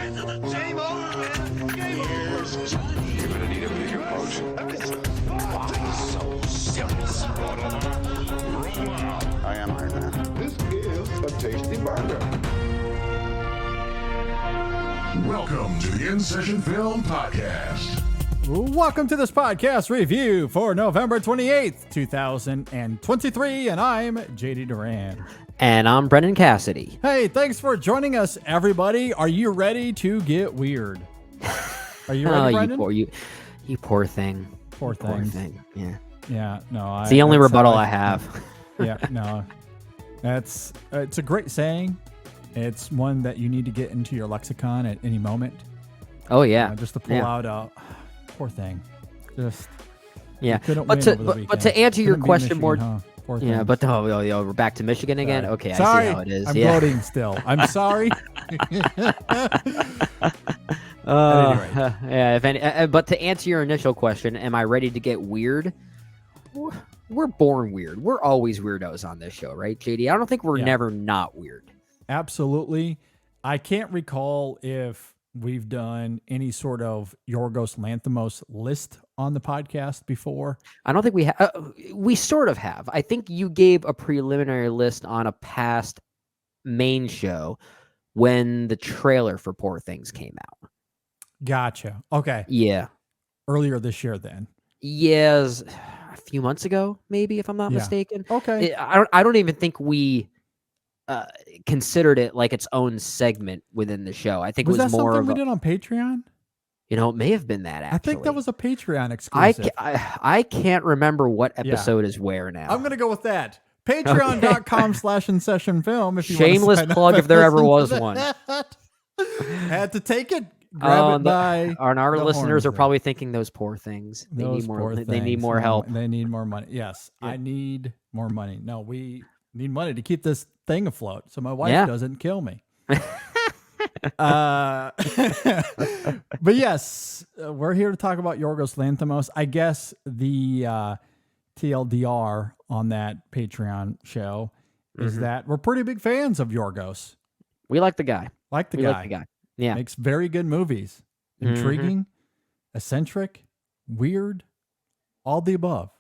Game over, man. Game over. Johnny. You're gonna need a bigger boat. So serious. I am Iron Man. This is a tasty burger. Welcome to the In Session Film Podcast. Welcome to this podcast review for November 28th, 2023, and I'm JD Duran. And I'm Brendan Cassidy. Hey, thanks for joining us, everybody. Are you ready to get weird? Are you ready, Brendan? You poor thing. Poor thing. Yeah. Yeah, no. It's the only rebuttal I have. Yeah, no. It's a great saying. It's one that you need to get into your lexicon at any moment. Oh, yeah. Just to pull out a poor thing. Just yeah. But to answer your question more. Huh? Yeah, but we're back to Michigan again. Sorry. Okay, sorry. I see how it is. I'm voting still. I'm sorry. Yeah. But to answer your initial question, am I ready to get weird? We're born weird. We're always weirdos on this show, right, JD? I don't think we're never not weird. Absolutely. I can't recall if we've done any sort of Yorgos Lanthimos list on the podcast before. I don't think we have. We sort of have. I think you gave a preliminary list on a past main show when the trailer for Poor Things came out. Gotcha. Okay. Yeah. Earlier this year then. Yes. A few months ago, maybe, if I'm not mistaken. Okay. I don't even think we considered it like its own segment within the show. I think was it was that more something of we did on Patreon? You know, it may have been that, actually. I think that was a Patreon exclusive. I can't remember what episode is where now. I'm going to go with that. Patreon.com/InSessionFilm. If you Shameless want to plug if there ever was one. Had to take it. Grab it by our listeners horns are probably thinking those poor things. They need more. They need more help. They need more money. Yes, yeah. I need more money. No, we need money to keep this thing afloat, so my wife doesn't kill me. But yes, we're here to talk about Yorgos Lanthimos. I guess the TLDR on that Patreon show is that we're pretty big fans of Yorgos. We like the guy. Like the guy. Yeah. Makes very good movies. Intriguing, eccentric, weird, all the above.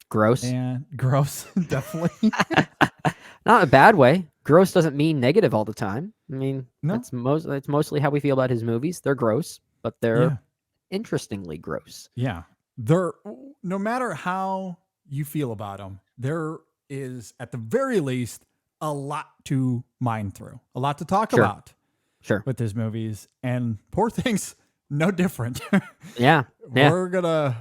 Gross. And gross, definitely. Not in a bad way. Gross doesn't mean negative all the time. I mean, no. that's mostly how we feel about his movies. They're gross, but they're interestingly gross. Yeah. They're, no matter how you feel about them, there is, at the very least, a lot to mine through, a lot to talk about. Sure. With his movies, and Poor Things, no different. Yeah. We're gonna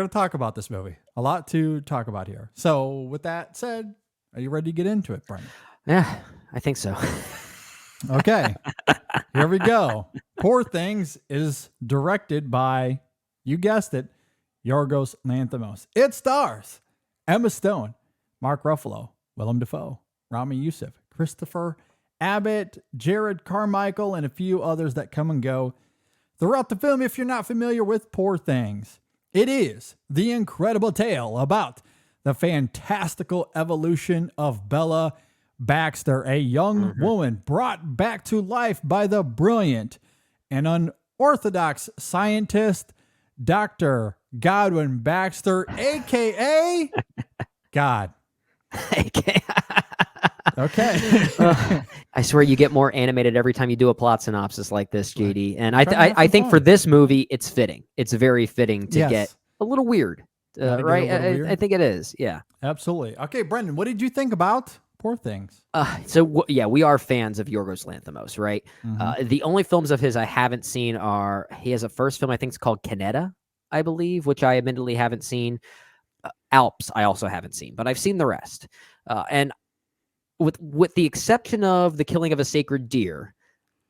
talk about this movie. A lot to talk about here. So with that said, are you ready to get into it, Brendan? Yeah, I think so. Okay. Here we go. Poor Things is directed by, you guessed it, Yorgos Lanthimos. It stars Emma Stone, Mark Ruffalo, Willem Dafoe, Rami Youssef, Christopher Abbott, Jared Carmichael, and a few others that come and go throughout the film. If you're not familiar with Poor Things, it is the incredible tale about the fantastical evolution of Bella Baxter, a young woman brought back to life by the brilliant and unorthodox scientist, Dr. Godwin Baxter, a.k.a. God. Okay. I swear you get more animated every time you do a plot synopsis like this, JD. And I think for this movie, it's fitting. It's very fitting to get a little weird, right? I think it is. Yeah, absolutely. Okay, Brendan, what did you think about Poor Things? We are fans of Yorgos Lanthimos, right? The only films of his I haven't seen are, he has a first film, I think it's called Canetta, I believe, which I admittedly haven't seen. Alps, I also haven't seen, but I've seen the rest. And with the exception of The Killing of a Sacred Deer,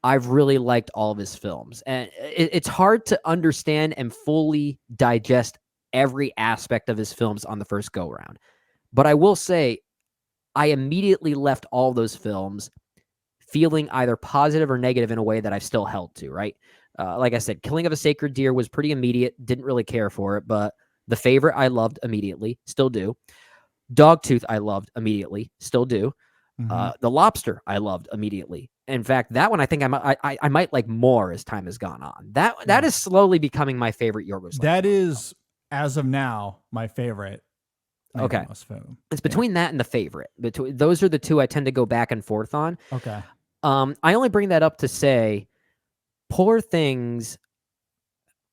I've really liked all of his films. And it's hard to understand and fully digest every aspect of his films on the first go-round. But I will say, I immediately left all those films feeling either positive or negative in a way that I've still held to, right? Like I said, Killing of a Sacred Deer was pretty immediate, didn't really care for it, but The Favorite I loved immediately, still do. Dogtooth I loved immediately, still do. The Lobster I loved immediately. In fact, that one I think I might like more as time has gone on. That is slowly becoming my favorite Yorgos. That Lanthimos is, as of now, my favorite. Okay. Lanthimos film. It's between that and The Favorite. Between those are the two I tend to go back and forth on. Okay. I only bring that up to say, Poor Things,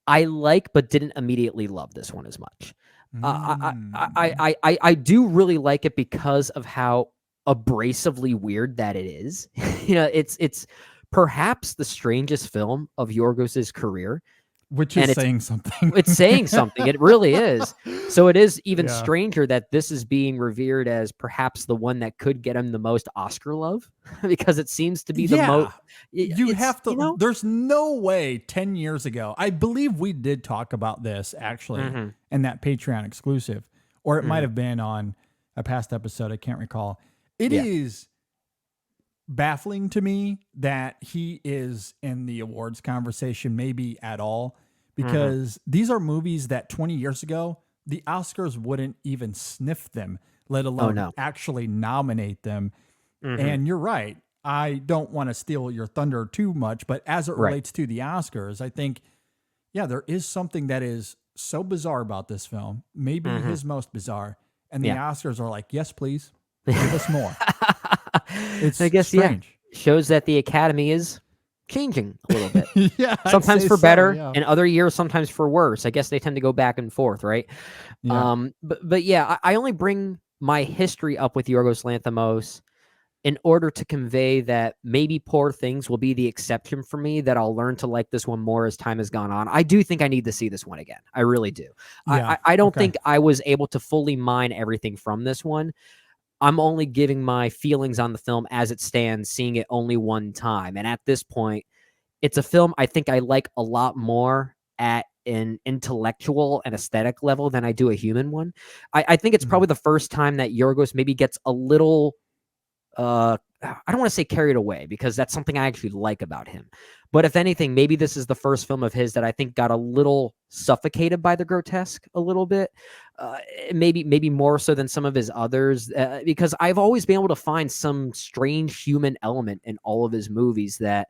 I like, but didn't immediately love this one as much. I do really like it because of how abrasively weird that it is. It's perhaps the strangest film of Yorgos's career. Which And is it's- saying something. It's saying something. It really is. So it is even Yeah. stranger that this is being revered as perhaps the one that could get him the most Oscar love, because it seems to be the most. You have to, there's no way 10 years ago, I believe we did talk about this actually in that Patreon exclusive, or it might have been on a past episode. I can't recall. It is baffling to me that he is in the awards conversation, maybe at all, because these are movies that 20 years ago, the Oscars wouldn't even sniff them, let alone actually nominate them. And you're right. I don't want to steal your thunder too much, but as it relates to the Oscars, I think, there is something that is so bizarre about this film, maybe his most bizarre. And the Oscars are like, yes, please, give us more. It's I guess strange. Shows that the Academy is changing a little bit. I'd Sometimes say for so, better, yeah. and other years sometimes for worse. I guess they tend to go back and forth, right? Yeah. But yeah, I only bring my history up with Yorgos Lanthimos in order to convey that maybe Poor Things will be the exception for me, that I'll learn to like this one more as time has gone on. I do think I need to see this one again. I really do. Yeah, I don't okay. think I was able to fully mine everything from this one. I'm only giving my feelings on the film as it stands, seeing it only one time. And at this point, it's a film I think I like a lot more at an intellectual and aesthetic level than I do a human one. I think it's probably the first time that Yorgos maybe gets a little, I don't want to say carried away, because that's something I actually like about him. But if anything, maybe this is the first film of his that I think got a little suffocated by the grotesque a little bit. Maybe more so than some of his others, because I've always been able to find some strange human element in all of his movies that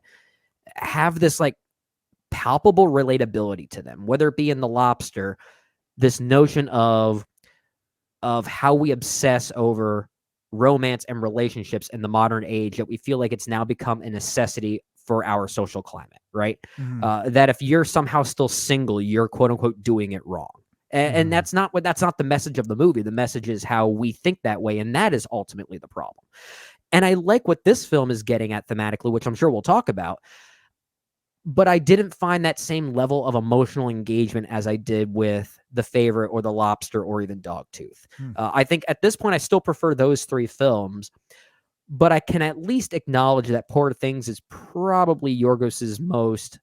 have this like palpable relatability to them, whether it be in The Lobster, this notion of how we obsess over romance and relationships in the modern age, that we feel like it's now become a necessity for our social climate, right? That if you're somehow still single, you're quote unquote doing it wrong. And that's not the message of the movie. The message is how we think that way, and that is ultimately the problem. And I like what this film is getting at thematically, which I'm sure we'll talk about. But I didn't find that same level of emotional engagement as I did with The Favorite or The Lobster or even Dogtooth. I think at this point, I still prefer those three films, but I can at least acknowledge that Poor Things is probably Yorgos's most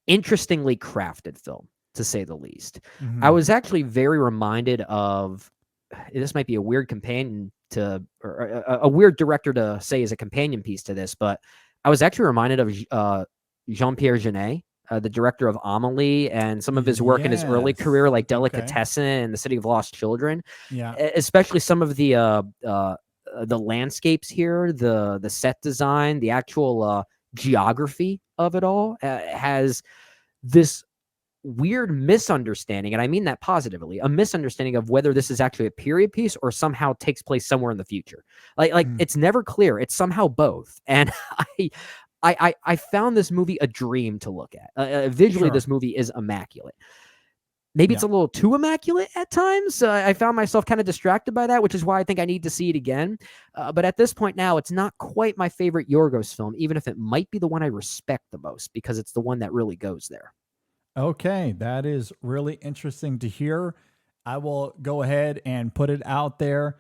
interestingly crafted film, to say the least. I was actually very reminded of, this might be a weird companion to, or a weird director to say as a companion piece to this, but I was actually reminded of Jean-Pierre Jeunet, the director of Amélie, and some of his work in his early career, like Delicatessen and The City of Lost Children. Yeah. Especially some of the landscapes here, the set design, the actual geography of it all has this weird misunderstanding, and I mean that positively, a misunderstanding of whether this is actually a period piece or somehow takes place somewhere in the future. Like it's never clear. It's somehow both. And I found this movie a dream to look at. Visually, this movie is immaculate. Maybe it's a little too immaculate at times. I found myself kind of distracted by that, which is why I think I need to see it again. But at this point now, it's not quite my favorite Yorgos film, even if it might be the one I respect the most, because it's the one that really goes there. Okay, that is really interesting to hear. I will go ahead and put it out there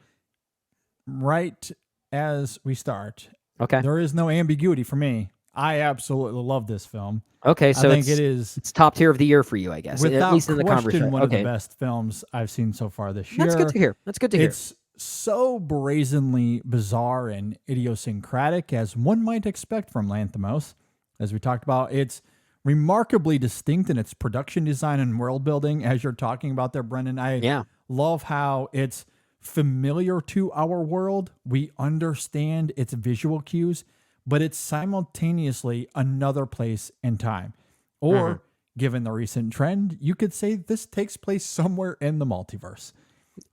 right as we start. Okay. There is no ambiguity for me. I absolutely love this film. Okay, so I think it's top tier of the year for you, I guess. Without at least in the question, conversation. one of the best films I've seen so far this year. That's good to hear. That's good to hear. It's so brazenly bizarre and idiosyncratic as one might expect from Lanthimos. As we talked about, it's remarkably distinct in its production design and world building, as you're talking about there, Brendan. I love how it's familiar to our world. We understand its visual cues, but it's simultaneously another place and time. Or, given the recent trend, you could say this takes place somewhere in the multiverse.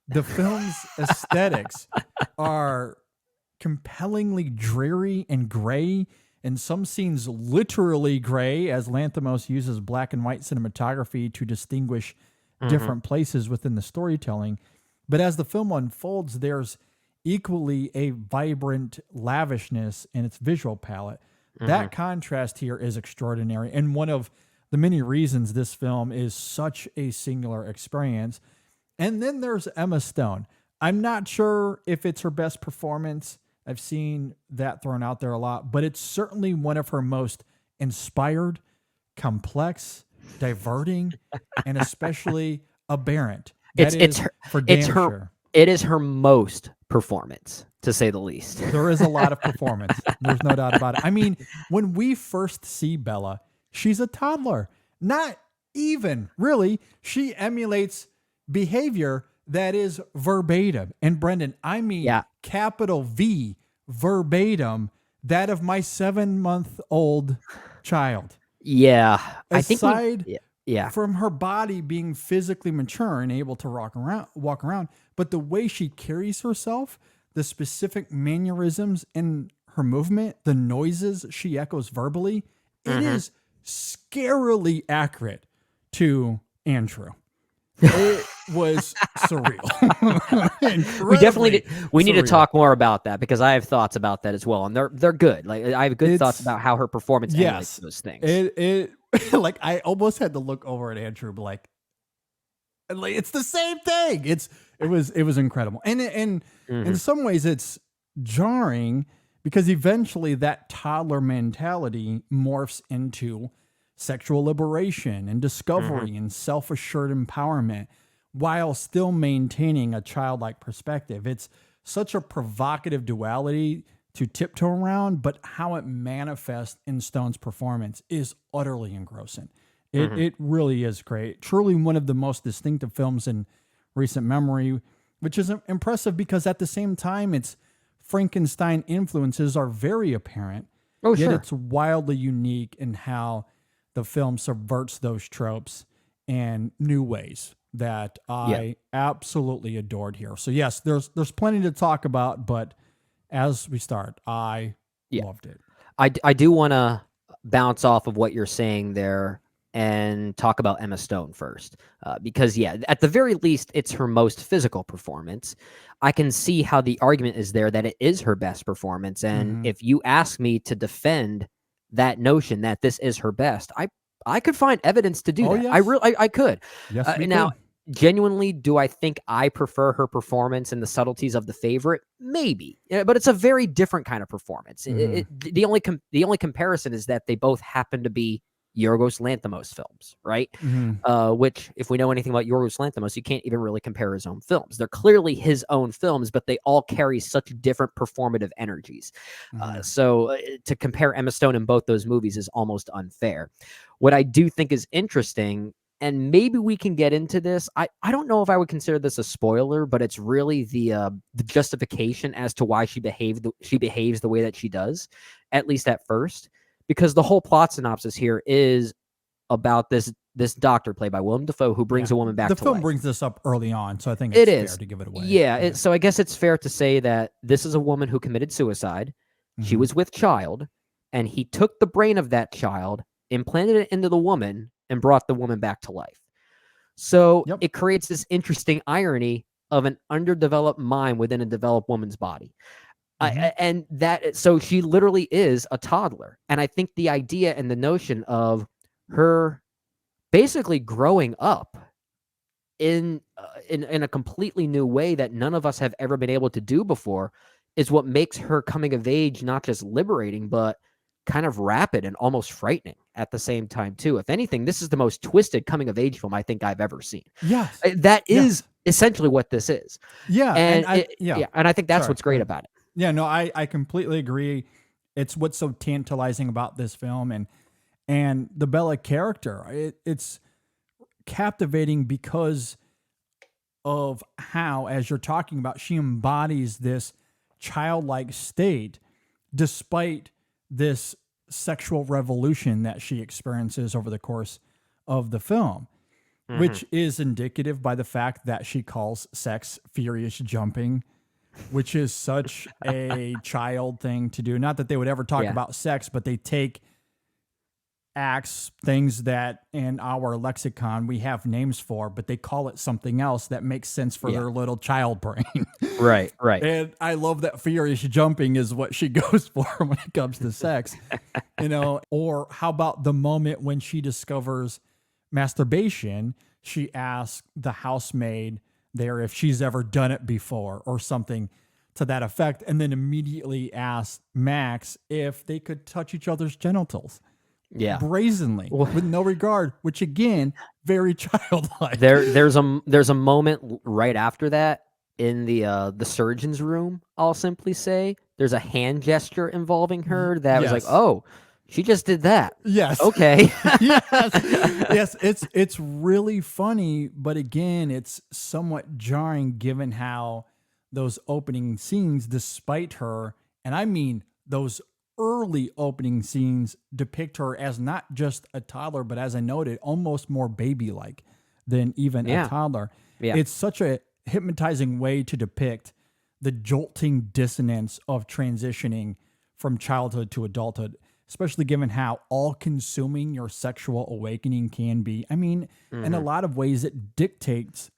The film's aesthetics are compellingly dreary and gray, and some scenes literally gray, as Lanthimos uses black and white cinematography to distinguish different places within the storytelling. But as the film unfolds, there's equally a vibrant lavishness in its visual palette. That contrast here is extraordinary, and one of the many reasons this film is such a singular experience. And then there's Emma Stone. I'm not sure if it's her best performance. I've seen that thrown out there a lot, but it's certainly one of her most inspired, complex, diverting, and especially aberrant. That It's is her, for damn it's her, sure. it is her most performance, to say the least. There is a lot of performance. There's no doubt about it. I mean, when we first see Bella, she's a toddler. Not even, really. She emulates behavior that is verbatim. And Brendan, I mean capital V, verbatim, that of my 7-month-old child. Yeah. Aside yeah. from her body being physically mature and able to walk around, but the way she carries herself, the specific mannerisms in her movement, the noises she echoes verbally, it is scarily accurate to Andrew. It was surreal. We definitely we need to surreal. talk more about that, because I have thoughts about that as well, and they're good. Like, I have good thoughts about how her performance emulates those things. It like I almost had to look over at Andrew, but like it's the same thing. It was incredible, and in some ways it's jarring, because eventually that toddler mentality morphs into sexual liberation and discovery and self-assured empowerment, while still maintaining a childlike perspective. It's such a provocative duality to tiptoe around, but how it manifests in Stone's performance is utterly engrossing. It really is great. Truly one of the most distinctive films in recent memory, which is impressive because at the same time, its Frankenstein influences are very apparent. Yet it's wildly unique in how the film subverts those tropes in new ways that I absolutely adored here. So yes, there's plenty to talk about, but as we start, I loved it. I do want to bounce off of what you're saying there and talk about Emma Stone first, because at the very least, it's her most physical performance. I can see how the argument is there that it is her best performance, and if you ask me to defend that notion that this is her best, I could find evidence to do that. Yes. I could. Yes, we now, could. genuinely, do I think I prefer her performance and the subtleties of The Favorite? Maybe, but it's a very different kind of performance. The only comparison is that they both happen to be Yorgos Lanthimos films, right? Which, if we know anything about Yorgos Lanthimos, you can't even really compare his own films. They're clearly his own films, but they all carry such different performative energies. So to compare Emma Stone in both those movies is almost unfair. What I do think is interesting, and maybe we can get into this, I don't know if I would consider this a spoiler, but it's really the justification as to why she behaves the way that she does, at least at first. Because the whole plot synopsis here is about this doctor played by Willem Dafoe who brings a woman back to life. The film brings this up early on, so I think it's fair to give it away. Yeah, so I guess it's fair to say that this is a woman who committed suicide. She was with child, and he took the brain of that child, implanted it into the woman, and brought the woman back to life. So it creates this interesting irony of an underdeveloped mind within a developed woman's body. So she literally is a toddler. And I think the idea and the notion of her basically growing up in a completely new way that none of us have ever been able to do before is what makes her coming of age not just liberating, but kind of rapid and almost frightening at the same time too. If anything, this is the most twisted coming of age film I think I've ever seen. Yes. That is essentially what this is. Yeah. And I think that's what's great about it. Yeah, no, I completely agree. It's what's so tantalizing about this film, and the Bella character. It's captivating because of how, as you're talking about, she embodies this childlike state despite this sexual revolution that she experiences over the course of the film, which is indicative by the fact that she calls sex furious jumping, which is such a child thing to do. Not that they would ever talk about sex, but they take acts, things that in our lexicon we have names for, but they call it something else that makes sense for their little child brain. Right. And I love that furious jumping is what she goes for when it comes to sex, or how about the moment when she discovers masturbation? She asks the housemaid there if she's ever done it before or something to that effect, and then immediately asks Max if they could touch each other's genitals. Yeah. Brazenly, with no regard, which again, very childlike. There's a moment right after that in the surgeon's room, I'll simply say. There's a hand gesture involving her that was like, oh, she just did that. Yes. Okay. Yes. It's really funny, but again, it's somewhat jarring given how those opening scenes, despite her, and I mean those early opening scenes, depict her as not just a toddler, but as I noted, almost more baby-like than even a toddler. Yeah. It's such a hypnotizing way to depict the jolting dissonance of transitioning from childhood to adulthood, especially given how all-consuming your sexual awakening can be. I mean, in a lot of ways, it dictates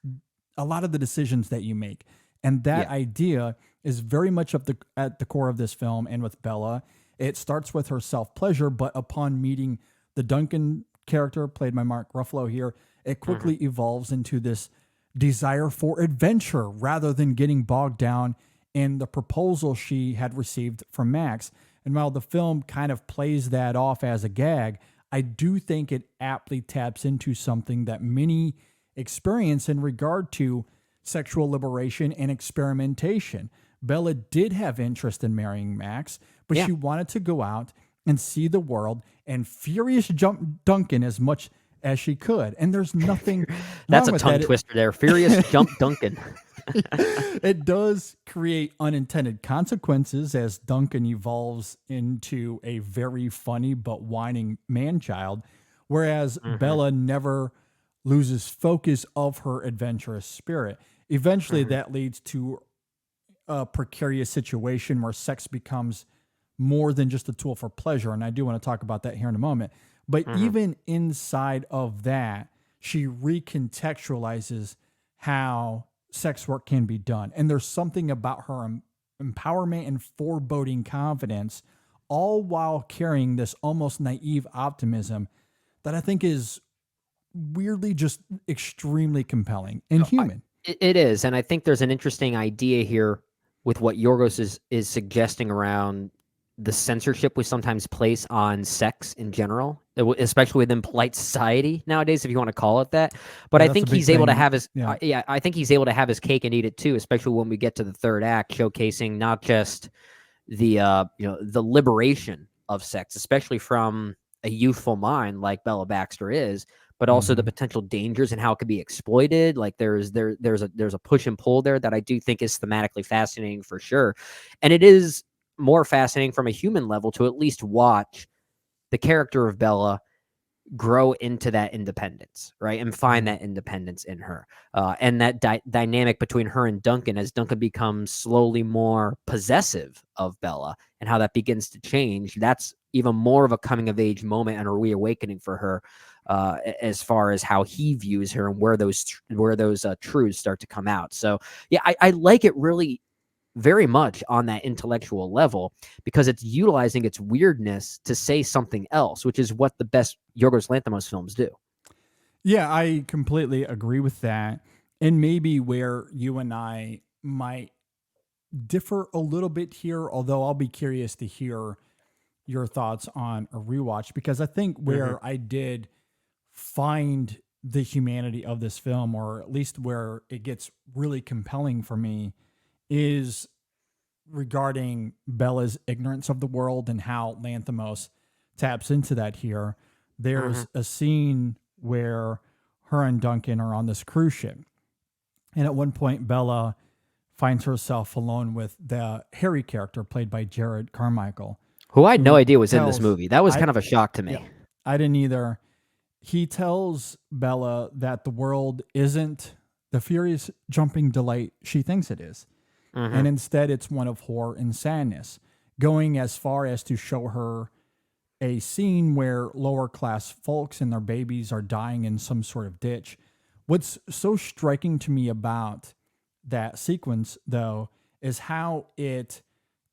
a lot of the decisions that you make. And that idea is very much at the core of this film. And with Bella, it starts with her self-pleasure, but upon meeting the Duncan character, played by Mark Ruffalo here, it quickly evolves into this desire for adventure rather than getting bogged down in the proposal she had received from Max. And while the film kind of plays that off as a gag, I do think it aptly taps into something that many experience in regard to sexual liberation and experimentation. Bella did have interest in marrying Max, but she wanted to go out and see the world and furious jump Duncan as much as she could. And there's nothing That's wrong a with tongue that. twister there. Furious jump Duncan. It does create unintended consequences as Duncan evolves into a very funny but whining man-child, whereas Bella never loses focus of her adventurous spirit. Eventually, that leads to a precarious situation where sex becomes more than just a tool for pleasure. And I do want to talk about that here in a moment. But even inside of that, she recontextualizes how sex work can be done. And there's something about her empowerment and foreboding confidence, all while carrying this almost naive optimism that I think is weirdly just extremely compelling and human. It is, and I think there's an interesting idea here with what Yorgos is suggesting around the censorship we sometimes place on sex in general, especially within polite society nowadays, if you want to call it that. But I think he's able to have his, I think he's able to have his cake and eat it too, especially when we get to the third act, showcasing not just the the liberation of sex, especially from a youthful mind like Bella Baxter is, but also the potential dangers and how it could be exploited. Like there's a push and pull there that I do think is thematically fascinating for sure. And it is more fascinating from a human level to at least watch the character of Bella grow into that independence, right? And find that independence in her. And that dynamic between her and Duncan as Duncan becomes slowly more possessive of Bella and how that begins to change. That's even more of a coming of age moment and a reawakening for her as far as how he views her and where those truths start to come out. So yeah, I like it really very much on that intellectual level because it's utilizing its weirdness to say something else, which is what the best Yorgos Lanthimos films do. Yeah, I completely agree with that. And maybe where you and I might differ a little bit here, although I'll be curious to hear your thoughts on a rewatch, because I think where I did find the humanity of this film, or at least where it gets really compelling for me, is regarding Bella's ignorance of the world and how Lanthimos taps into that here. There's a scene where her and Duncan are on this cruise ship, And at one point, Bella finds herself alone with the Harry character played by Jared Carmichael. Who I had no who idea was in this tells- movie. That was I- kind of a shock to me. Yeah, I didn't either. He tells Bella that the world isn't the furious jumping delight she thinks it is. And instead, it's one of horror and sadness, going as far as to show her a scene where lower class folks and their babies are dying in some sort of ditch. What's so striking to me about that sequence, though, is how it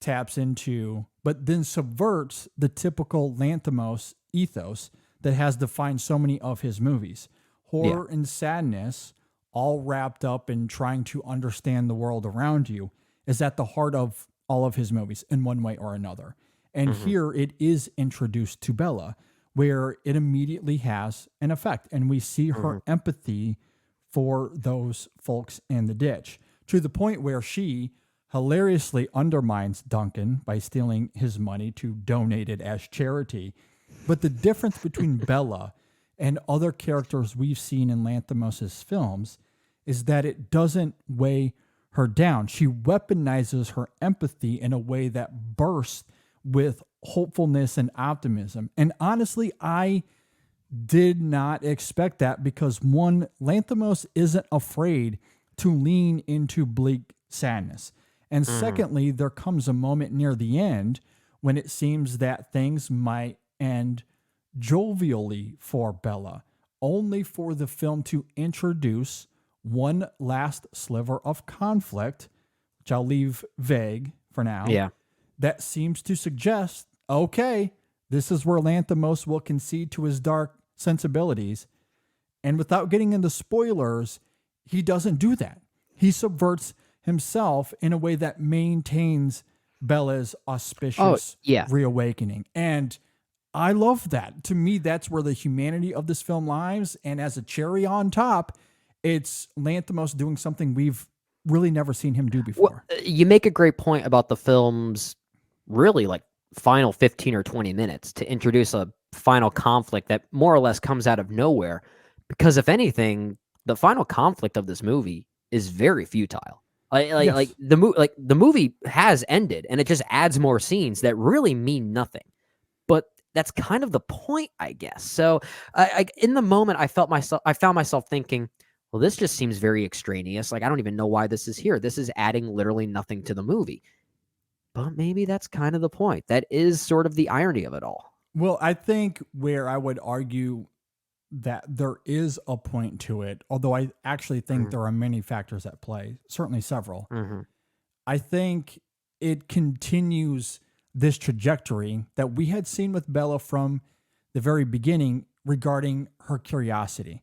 taps into, but then subverts the typical Lanthimos ethos that has defined so many of his movies. Horror and sadness, all wrapped up in trying to understand the world around you, is at the heart of all of his movies in one way or another. And here it is introduced to Bella, where it immediately has an effect. And we see her empathy for those folks in the ditch, to the point where she hilariously undermines Duncan by stealing his money to donate it as charity. But the difference between Bella and other characters we've seen in Lanthimos' films is that it doesn't weigh her down. She weaponizes her empathy in a way that bursts with hopefulness and optimism. And honestly, I did not expect that because, one, Lanthimos isn't afraid to lean into bleak sadness. And secondly, there comes a moment near the end when it seems that things might end jovially for Bella, only for the film to introduce one last sliver of conflict, which I'll leave vague for now. Yeah. That seems to suggest, okay, this is where Lanthimos will concede to his dark sensibilities. And without getting into spoilers, he doesn't do that. He subverts himself in a way that maintains Bella's auspicious reawakening. And I love that. To me, that's where the humanity of this film lies. And as a cherry on top, it's Lanthimos doing something we've really never seen him do before. Well, you make a great point about the film's really like final 15 or 20 minutes to introduce a final conflict that more or less comes out of nowhere. Because if anything, the final conflict of this movie is very futile. Like the movie has ended, and it just adds more scenes that really mean nothing. But that's kind of the point, I guess. So, in the moment, I found myself thinking, well, this just seems very extraneous. Like, I don't even know why this is here. This is adding literally nothing to the movie. But maybe that's kind of the point. That is sort of the irony of it all. Well, I think where I would argue that there is a point to it, although I actually think there are many factors at play, certainly several. I think it continues this trajectory that we had seen with Bella from the very beginning regarding her curiosity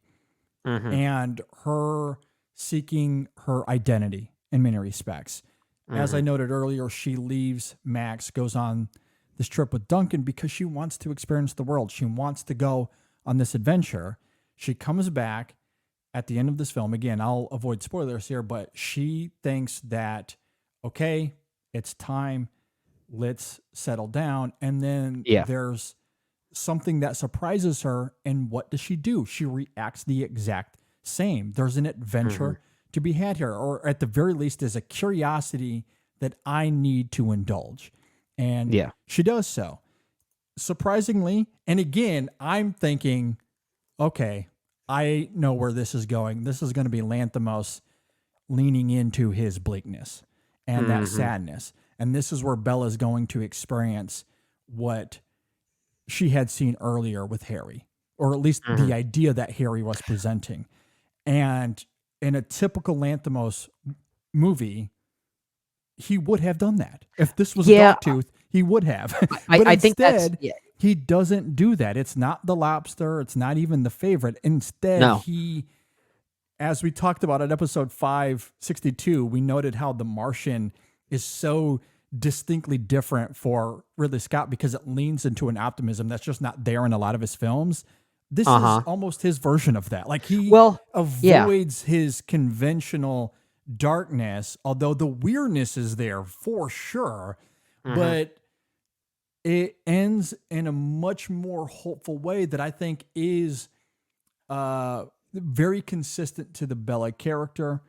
and her seeking her identity in many respects. As I noted earlier, she leaves Max, goes on this trip with Duncan because she wants to experience the world. She wants to go on this adventure. She comes back at the end of this film. Again, I'll avoid spoilers here, but she thinks that, okay, it's time. Let's settle down. And then there's something that surprises her. And what does she do? She reacts the exact same. There's an adventure to be had here, or at the very least, there's a curiosity that I need to indulge. And she does so. Surprisingly, and again, I'm thinking, okay, I know where this is going. This is going to be Lanthimos leaning into his bleakness and that sadness. And this is where Bella's going to experience what she had seen earlier with Harry, or at least the idea that Harry was presenting. And in a typical Lanthimos movie, he would have done that. If this was Dogtooth, he would have. But I think instead, he doesn't do that. It's not The Lobster. It's not even The Favorite. Instead, he, as we talked about at episode 562, we noted how The Martian is so distinctly different for Ridley Scott because it leans into an optimism that's just not there in a lot of his films. This is almost his version of that. Like he avoids his conventional darkness, although the weirdness is there for sure, but it ends in a much more hopeful way that I think is very consistent to the Bella character.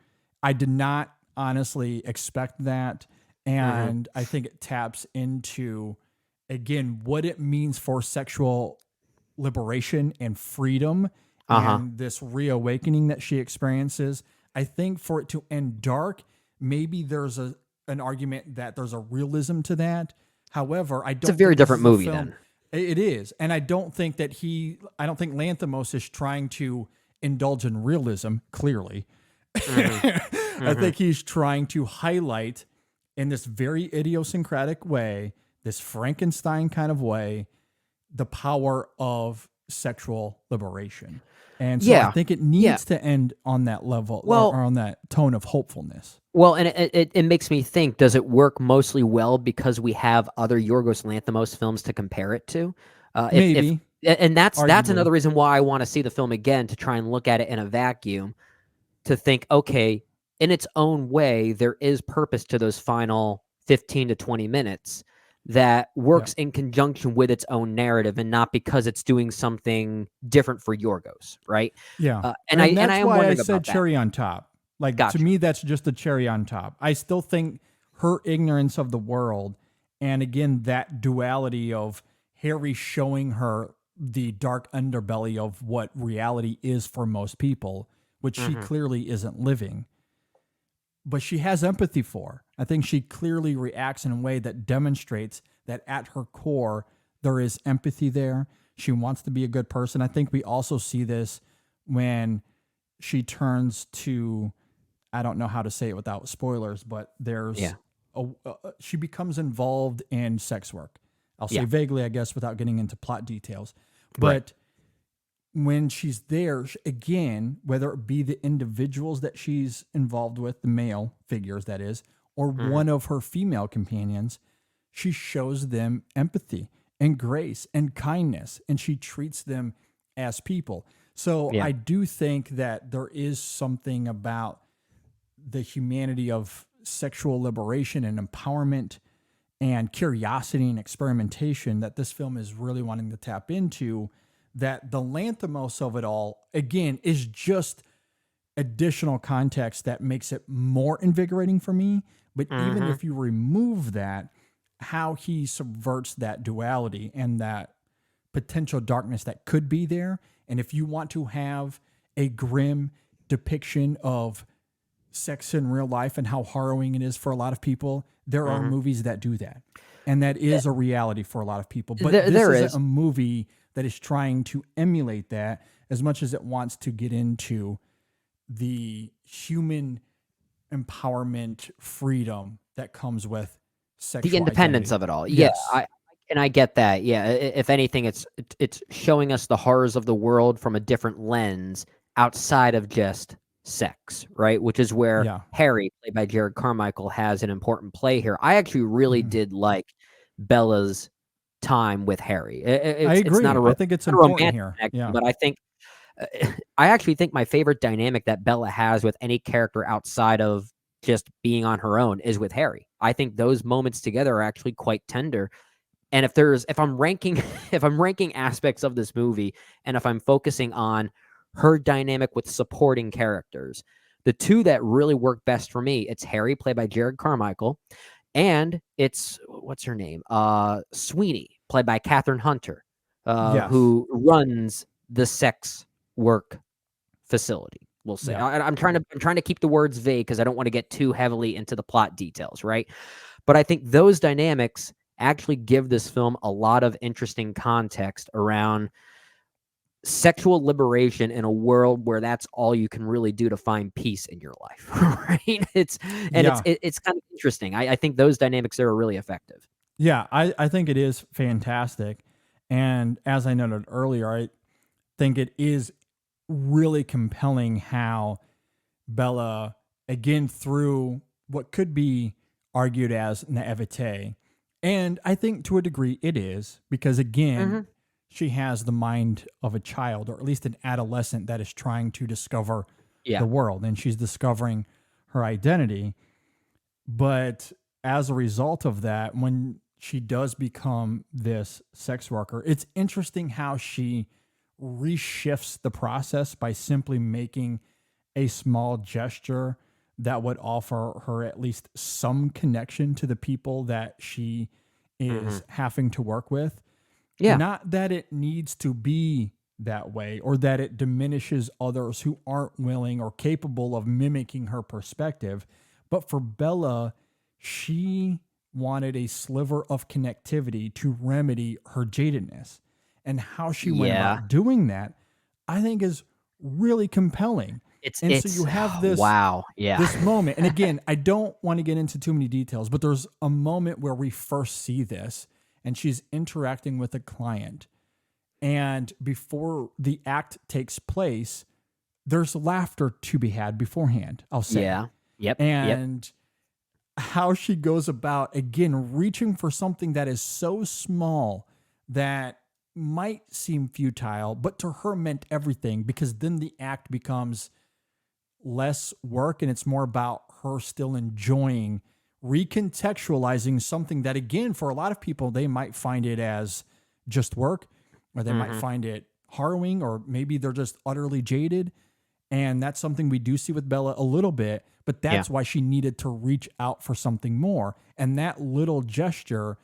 I did not honestly expect that. And I think it taps into, again, what it means for sexual liberation and freedom and this reawakening that she experiences. I think for it to end dark, maybe there's an argument that there's a realism to that. However, I don't It's a very think this different is a movie film- It is. And I don't think that I don't think Lanthimos is trying to indulge in realism, clearly. I think he's trying to highlight in this very idiosyncratic way, this Frankenstein kind of way, the power of sexual liberation. And so I think it needs to end on that level, or on that tone of hopefulness. Well, and it makes me think, does it work mostly well because we have other Yorgos Lanthimos films to compare it to? Maybe. And that's Arguably. another reason why I want to see the film again, to try and look at it in a vacuum, to think, okay, in its own way, there is purpose to those final 15 to 20 minutes that works in conjunction with its own narrative, and not because it's doing something different for Yorgos, right? Yeah. And I that's am why I wondering said about that. cherry on top. Like, Gotcha. to me, that's just the cherry on top. I still think her ignorance of the world, and again, that duality of Harry showing her the dark underbelly of what reality is for most people, which she clearly isn't living, but she has empathy for. I think she clearly reacts in a way that demonstrates that at her core, there is empathy there. She wants to be a good person. I think we also see this when she turns to, I don't know how to say it without spoilers, but she becomes involved in sex work. I'll say vaguely, I guess, without getting into plot details. But when she's there, again, whether it be the individuals that she's involved with, the male figures, that is, or one of her female companions, she shows them empathy and grace and kindness, and she treats them as people. So I do think that there is something about the humanity of sexual liberation and empowerment and curiosity and experimentation that this film is really wanting to tap into, that the Lanthimos of it all, again, is just additional context that makes it more invigorating for me. But even if you remove that, how he subverts that duality and that potential darkness that could be there. And if you want to have a grim depiction of sex in real life and how harrowing it is for a lot of people, there are movies that do that. And that is a reality for a lot of people. But this isn't a movie that is trying to emulate that as much as it wants to get into the human empowerment, freedom that comes with sexual The independence identity. of it all. Yes. Yeah, I get that. Yeah, if anything, it's showing us the horrors of the world from a different lens outside of just sex, right? Which is where Harry, played by Jared Carmichael, has an important play here. I actually really did like Bella's time with Harry. I agree. It's not I think it's not a important romantic here. connection, Yeah. but I think I actually think my favorite dynamic that Bella has with any character outside of just being on her own is with Harry. I think those moments together are actually quite tender. And if I'm ranking if I'm ranking aspects of this movie, and if I'm focusing on her dynamic with supporting characters, the two that really work best for me, it's Harry, played by Jared Carmichael, and it's, what's her name? Sweeney, played by Catherine Hunter, who runs the sex work facility. We'll say. Yeah. I'm trying to keep the words vague because I don't want to get too heavily into the plot details, right? But I think those dynamics actually give this film a lot of interesting context around sexual liberation in a world where that's all you can really do to find peace in your life, right? It's kind of interesting. I think those dynamics there are really effective. Yeah, I think it is fantastic. And as I noted earlier, I think it is really compelling how Bella, again, through what could be argued as naivete, and I think to a degree it is, because again, she has the mind of a child, or at least an adolescent that is trying to discover the world, and she's discovering her identity. But as a result of that, when she does become this sex worker, it's interesting how she reshifts the process by simply making a small gesture that would offer her at least some connection to the people that she is having to work with. Yeah. Not that it needs to be that way or that it diminishes others who aren't willing or capable of mimicking her perspective. But for Bella, she wanted a sliver of connectivity to remedy her jadedness. And how she went about doing that, I think, is really compelling. So you have this, this moment. And again, I don't want to get into too many details, but there's a moment where we first see this and she's interacting with a client. And before the act takes place, there's laughter to be had beforehand, I'll say. Yeah. Yep. And how she goes about, again, reaching for something that is so small that might seem futile, but to her meant everything, because then the act becomes less work and it's more about her still enjoying recontextualizing something that, again, for a lot of people, they might find it as just work, or they might find it harrowing, or maybe they're just utterly jaded. And that's something we do see with Bella a little bit, but that's why she needed to reach out for something more. And that little gesture,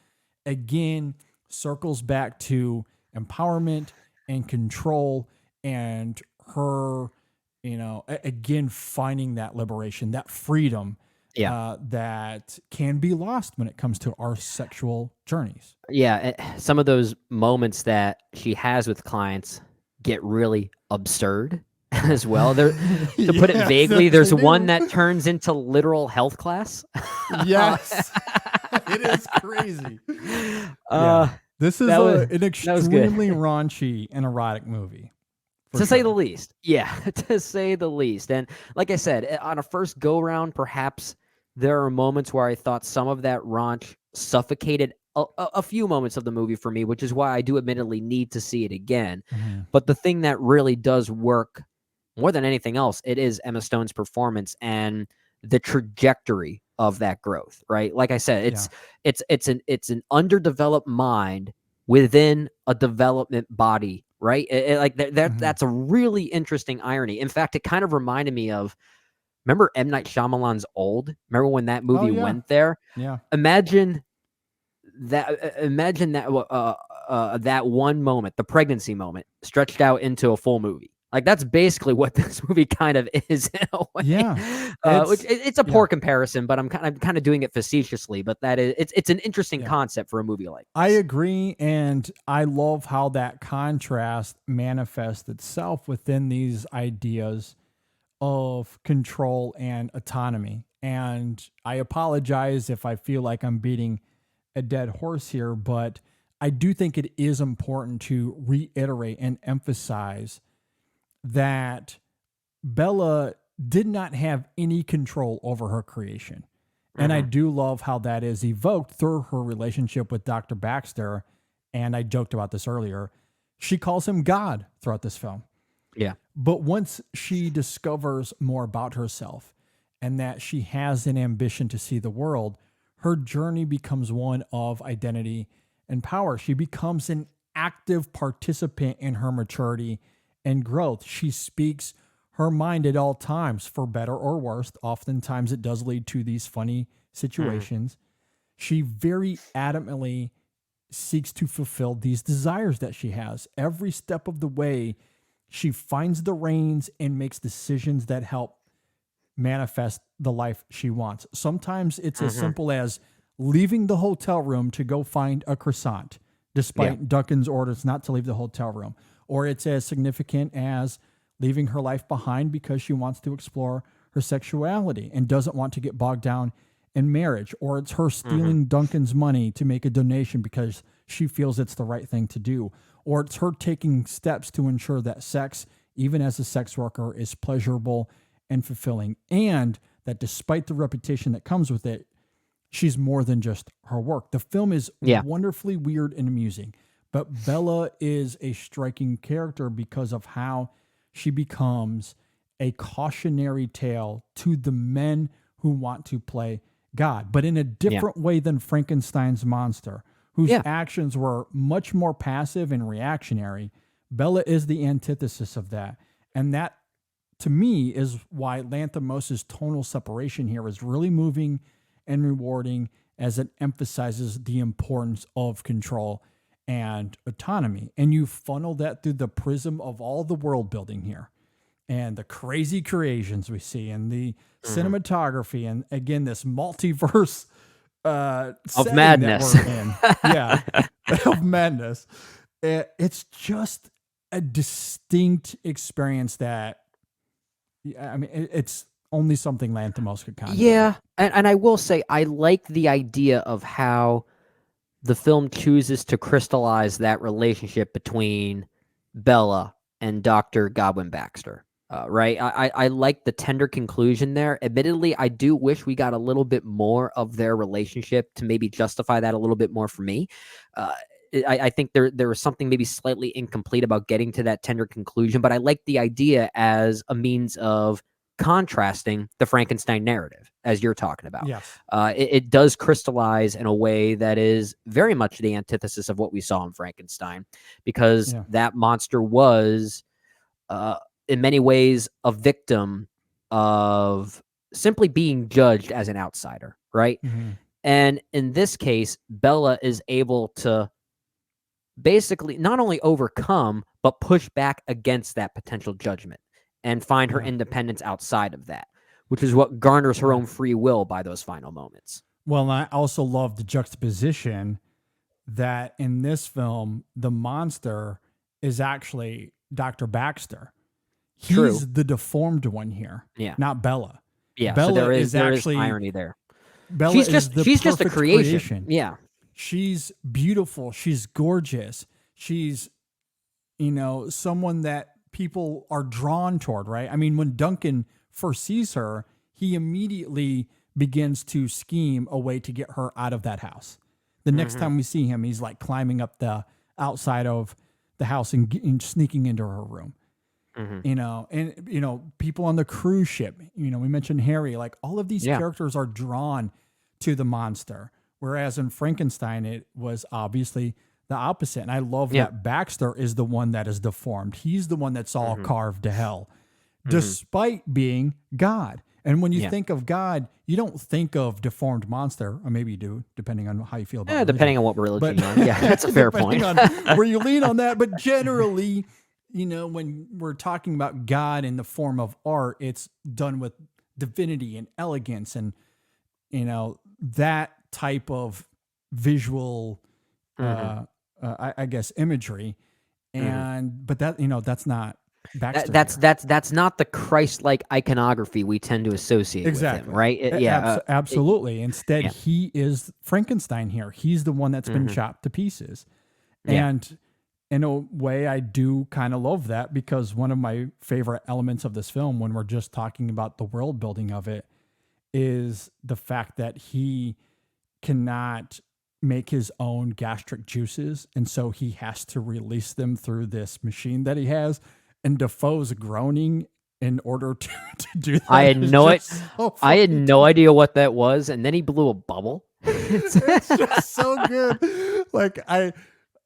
again, circles back to empowerment and control and her, again, finding that liberation, that freedom that can be lost when it comes to our sexual journeys. Yeah. Some of those moments that she has with clients get really absurd as well. To put it vaguely, there's one that turns into literal health class. Yes. It is crazy. This is an extremely raunchy and erotic movie. To say the least. Yeah, to say the least. And like I said, on a first go-round, perhaps there are moments where I thought some of that raunch suffocated a few moments of the movie for me, which is why I do admittedly need to see it again. But the thing that really does work more than anything else, it is Emma Stone's performance and the trajectory of that growth, right? Like I said, it's an underdeveloped mind within a development body, right? That's a really interesting irony. In fact, it kind of reminded me of, remember M. Night Shyamalan's Old? Remember when that movie went there? Yeah. Imagine that. That one moment, the pregnancy moment, stretched out into a full movie. Like, that's basically what this movie kind of is in a way. Yeah. It's a poor comparison, but I'm kind of doing it facetiously. But it's an interesting concept for a movie like this. I agree, and I love how that contrast manifests itself within these ideas of control and autonomy. And I apologize if I feel like I'm beating a dead horse here, but I do think it is important to reiterate and emphasize that Bella did not have any control over her creation. And I do love how that is evoked through her relationship with Dr. Baxter. And I joked about this earlier. She calls him God throughout this film. Yeah. But once she discovers more about herself and that she has an ambition to see the world, her journey becomes one of identity and power. She becomes an active participant in her maturity and growth. She speaks her mind at all times, for better or worse. Oftentimes it does lead to these funny situations. She very adamantly seeks to fulfill these desires that she has. Every step of the way, she finds the reins and makes decisions that help manifest the life she wants. Sometimes it's as simple as leaving the hotel room to go find a croissant, despite Duncan's orders not to leave the hotel room. Or it's as significant as leaving her life behind because she wants to explore her sexuality and doesn't want to get bogged down in marriage. Or it's her stealing Duncan's money to make a donation because she feels it's the right thing to do. Or it's her taking steps to ensure that sex, even as a sex worker, is pleasurable and fulfilling. And that despite the reputation that comes with it, she's more than just her work. The film is wonderfully weird and amusing. But Bella is a striking character because of how she becomes a cautionary tale to the men who want to play God, but in a different way than Frankenstein's monster, whose actions were much more passive and reactionary. Bella is the antithesis of that. And that to me is why Lanthimos' tonal separation here is really moving and rewarding, as it emphasizes the importance of control and autonomy. And you funnel that through the prism of all the world building here and the crazy creations we see and the cinematography. And again, this multiverse Of setting madness. that we're in. Yeah. Of madness. It's just a distinct experience that, I mean, it's only something Lanthimos could kind of do. Yeah, and I will say I like the idea of how the film chooses to crystallize that relationship between Bella and Dr. Godwin Baxter. Right? I like the tender conclusion there. Admittedly, I do wish we got a little bit more of their relationship to maybe justify that a little bit more for me. I think there was something maybe slightly incomplete about getting to that tender conclusion, but I like the idea as a means of contrasting the Frankenstein narrative, as you're talking about. Yes. It does crystallize in a way that is very much the antithesis of what we saw in Frankenstein, because that monster was, in many ways, a victim of simply being judged as an outsider, right? And in this case, Bella is able to basically not only overcome, but push back against that potential judgment and find her independence outside of that, which is what garners her own free will by those final moments. Well, and I also love the juxtaposition that in this film, the monster is actually Dr. Baxter. He's True. the deformed one here, not Bella. Yeah, Bella so there is actually irony there. Bella She's is just a creation. Yeah. She's beautiful. She's gorgeous. She's, someone that people are drawn toward, right? I mean, when Duncan first sees her, he immediately begins to scheme a way to get her out of that house. The next time we see him, he's like climbing up the outside of the house and sneaking into her room. People on the cruise ship, we mentioned Harry, like all of these characters are drawn to the monster. Whereas in Frankenstein, it was obviously the opposite. And I love that Baxter is the one that is deformed. He's the one that's all carved to hell, despite being God. And when you think of God, you don't think of deformed monster, or maybe you do, depending on how you feel about it. Depending on what religion you're on. Yeah, that's a fair point. On where you lean on that. But generally, when we're talking about God in the form of art, it's done with divinity and elegance and, that type of visual, I guess, imagery. And, but that, that's not Baxter. That's not the Christ-like iconography we tend to associate with him, right? Absolutely. Instead, he is Frankenstein here. He's the one that's been chopped to pieces. And in a way, I do kind of love that, because one of my favorite elements of this film, when we're just talking about the world building of it, is the fact that he cannot make his own gastric juices. And so he has to release them through this machine that he has. And Defoe's groaning in order to do that. I had no idea what that was. And then he blew a bubble. It's just so good. Like, I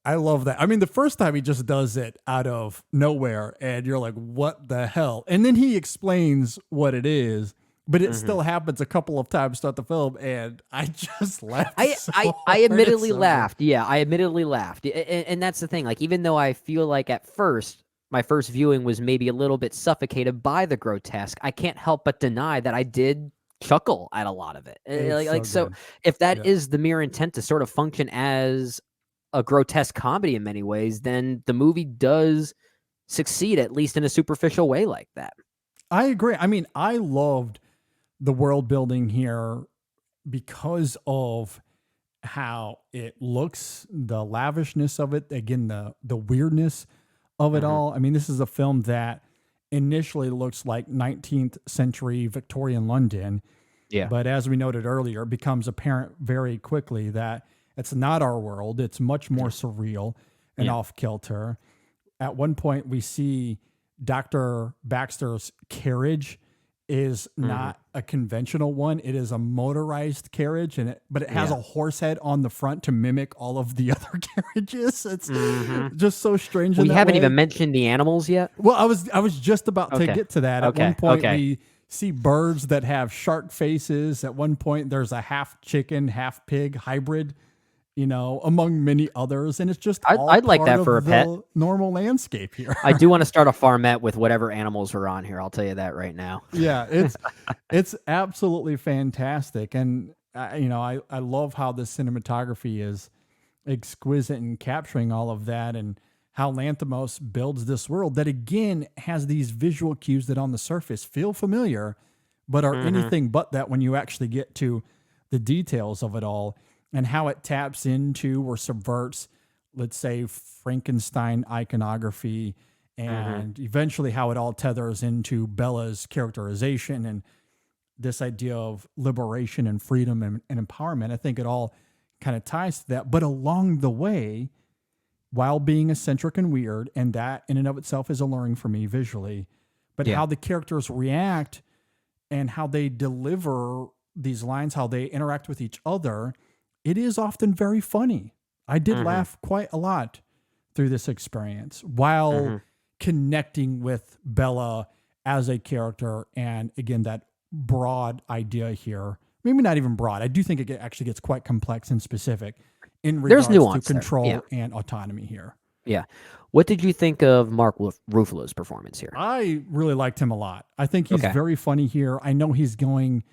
love that. I mean, the first time he just does it out of nowhere and you're like, what the hell? And then he explains what it is, but it still happens a couple of times throughout the film. And I just laughed. I admittedly laughed. Good. Yeah, I admittedly laughed. And that's the thing. Like, even though I feel like at first, my first viewing was maybe a little bit suffocated by the grotesque, I can't help but deny that I did chuckle at a lot of it. So if that is the mere intent to sort of function as a grotesque comedy in many ways, then the movie does succeed, at least in a superficial way like that. I agree. I mean, I loved the world building here because of how it looks, the lavishness of it, again, the weirdness of it all. I mean, this is a film that initially looks like 19th century Victorian London. Yeah. But as we noted earlier, it becomes apparent very quickly that it's not our world. It's much more surreal and off kilter. At one point, we see Dr. Baxter's carriage is not a conventional one. It is a motorized carriage, but it has a horse head on the front to mimic all of the other carriages. It's just so strange. We in that haven't way. even mentioned the animals yet. Well, I was just about to Okay. get to that. At Okay. one point, Okay. we see birds that have shark faces. At one point, there's a half chicken, half pig hybrid, among many others. And it's just I'd like part that of for a the pet. normal landscape here. I do want to start a farmette with whatever animals are on here. I'll tell you that right now. Yeah, it's absolutely fantastic, and I love how the cinematography is exquisite in capturing all of that, and how Lanthimos builds this world that again has these visual cues that on the surface feel familiar, but are anything but that when you actually get to the details of it all, and how it taps into or subverts, let's say, Frankenstein iconography, and eventually how it all tethers into Bella's characterization and this idea of liberation and freedom and empowerment. I think it all kind of ties to that. But along the way, while being eccentric and weird, and that in and of itself is alluring for me visually, but how the characters react and how they deliver these lines, how they interact with each other, it is often very funny. I did laugh quite a lot through this experience while connecting with Bella as a character. And again, that broad idea here, maybe not even broad. I do think it actually gets quite complex and specific in regards to control and autonomy here. Yeah. What did you think of Mark Ruffalo's performance here? I really liked him a lot. I think he's very funny here. I know he's going